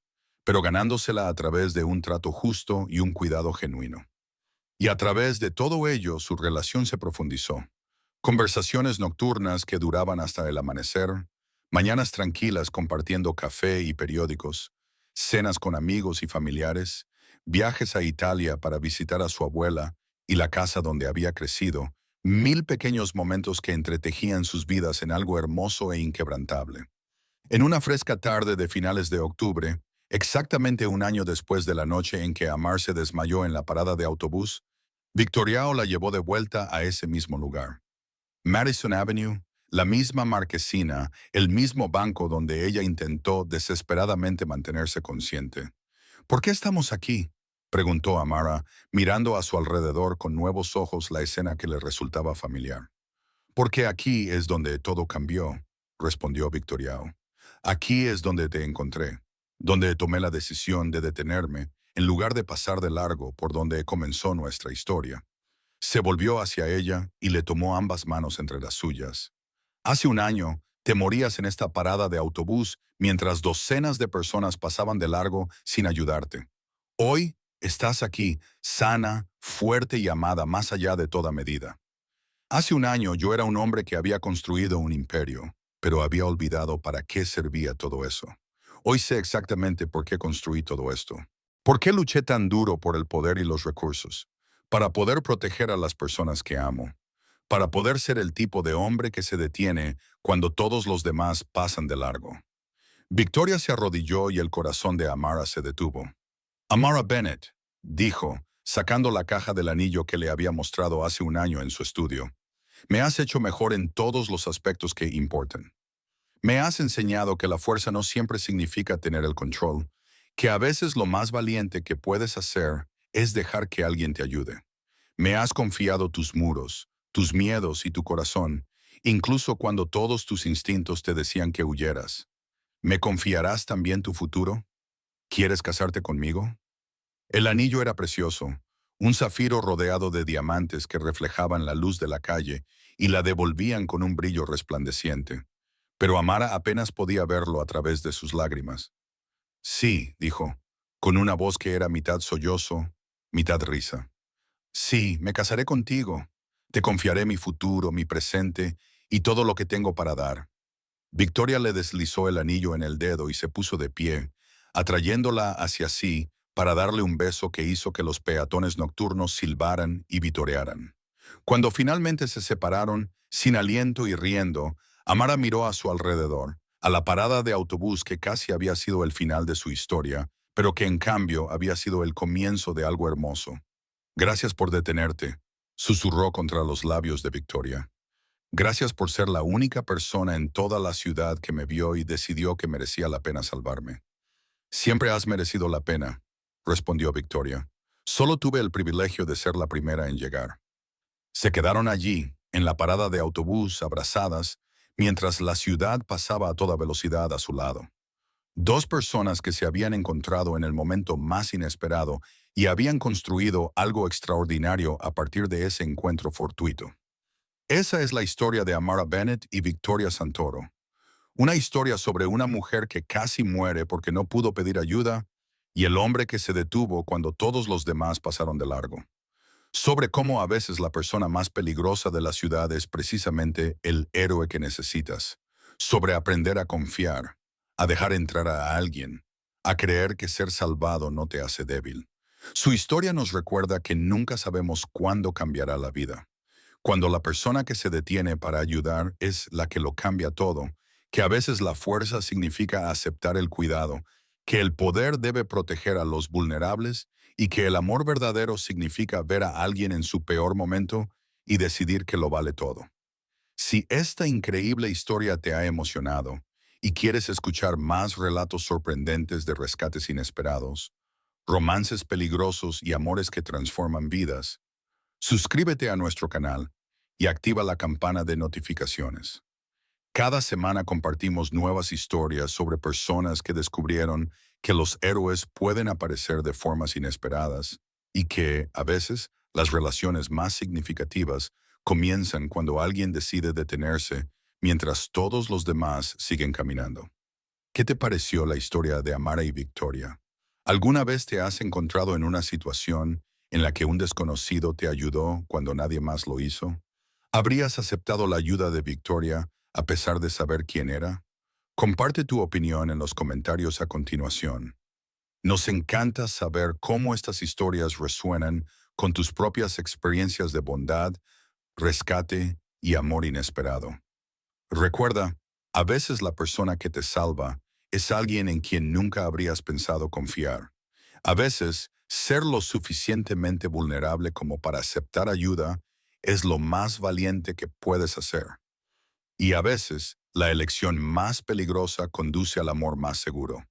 pero ganándosela a través de un trato justo y un cuidado genuino. Y a través de todo ello su relación se profundizó. Conversaciones nocturnas que duraban hasta el amanecer, mañanas tranquilas compartiendo café y periódicos, cenas con amigos y familiares, viajes a Italia para visitar a su abuela y la casa donde había crecido, 1000 pequeños momentos que entretejían sus vidas en algo hermoso e inquebrantable. En una fresca tarde de finales de octubre, exactamente un año después de la noche en que Amar se desmayó en la parada de autobús, Victoriao la llevó de vuelta a ese mismo lugar. Madison Avenue, la misma marquesina, el mismo banco donde ella intentó desesperadamente mantenerse consciente. ¿Por qué estamos aquí?, preguntó Amara, mirando a su alrededor con nuevos ojos la escena que le resultaba familiar. Porque aquí es donde todo cambió, respondió Victoriao. Aquí es donde te encontré, donde tomé la decisión de detenerme en lugar de pasar de largo por donde comenzó nuestra historia. Se volvió hacia ella y le tomó ambas manos entre las suyas. Hace un año, te morías en esta parada de autobús mientras docenas de personas pasaban de largo sin ayudarte. Hoy estás aquí, sana, fuerte y amada más allá de toda medida. Hace un año yo era un hombre que había construido un imperio, pero había olvidado para qué servía todo eso. Hoy sé exactamente por qué construí todo esto. ¿Por qué luché tan duro por el poder y los recursos? Para poder proteger a las personas que amo. Para poder ser el tipo de hombre que se detiene cuando todos los demás pasan de largo. Victoria se arrodilló y el corazón de Amara se detuvo. Amara Bennett, dijo, sacando la caja del anillo que le había mostrado hace un año en su estudio. Me has hecho mejor en todos los aspectos que importan. Me has enseñado que la fuerza no siempre significa tener el control, que a veces lo más valiente que puedes hacer es dejar que alguien te ayude. Me has confiado tus muros, tus miedos y tu corazón, incluso cuando todos tus instintos te decían que huyeras. ¿Me confiarás también tu futuro? ¿Quieres casarte conmigo? El anillo era precioso, un zafiro rodeado de diamantes que reflejaban la luz de la calle y la devolvían con un brillo resplandeciente. pero Amara apenas podía verlo a través de sus lágrimas. Sí, dijo, con una voz que era mitad sollozo, mitad risa. Sí, me casaré contigo. Te confiaré mi futuro, mi presente y todo lo que tengo para dar. Victoria le deslizó el anillo en el dedo y se puso de pie, atrayéndola hacia sí para darle un beso que hizo que los peatones nocturnos silbaran y vitorearan. Cuando finalmente se separaron, sin aliento y riendo, Amara miró a su alrededor, a la parada de autobús que casi había sido el final de su historia, pero que en cambio había sido el comienzo de algo hermoso. Gracias por detenerte, susurró contra los labios de Victoria. Gracias por ser la única persona en toda la ciudad que me vio y decidió que merecía la pena salvarme. Siempre has merecido la pena, respondió Victoria. Solo tuve el privilegio de ser la primera en llegar. Se quedaron allí, en la parada de autobús, abrazadas, mientras la ciudad pasaba a toda velocidad a su lado. Dos personas que se habían encontrado en el momento más inesperado y habían construido algo extraordinario a partir de ese encuentro fortuito. Esa es la historia de Amara Bennett y Victoria Santoro. Una historia sobre una mujer que casi muere porque no pudo pedir ayuda y el hombre que se detuvo cuando todos los demás pasaron de largo. Sobre cómo a veces la persona más peligrosa de la ciudad es precisamente el héroe que necesitas. Sobre aprender a confiar, a dejar entrar a alguien, a creer que ser salvado no te hace débil. Su historia nos recuerda que nunca sabemos cuándo cambiará la vida. Cuando la persona que se detiene para ayudar es la que lo cambia todo, que a veces la fuerza significa aceptar el cuidado, que el poder debe proteger a los vulnerables y que el amor verdadero significa ver a alguien en su peor momento y decidir que lo vale todo. Si esta increíble historia te ha emocionado y quieres escuchar más relatos sorprendentes de rescates inesperados, romances peligrosos y amores que transforman vidas, suscríbete a nuestro canal y activa la campana de notificaciones. Cada semana compartimos nuevas historias sobre personas que descubrieron que los héroes pueden aparecer de formas inesperadas y que, a veces, las relaciones más significativas comienzan cuando alguien decide detenerse mientras todos los demás siguen caminando. ¿Qué te pareció la historia de Amara y Victoria? ¿Alguna vez te has encontrado en una situación en la que un desconocido te ayudó cuando nadie más lo hizo? ¿Habrías aceptado la ayuda de Victoria a pesar de saber quién era? Comparte tu opinión en los comentarios a continuación. Nos encanta saber cómo estas historias resuenan con tus propias experiencias de bondad, rescate y amor inesperado. Recuerda, a veces la persona que te salva es alguien en quien nunca habrías pensado confiar. A veces, ser lo suficientemente vulnerable como para aceptar ayuda es lo más valiente que puedes hacer. Y a veces, la elección más peligrosa conduce al amor más seguro.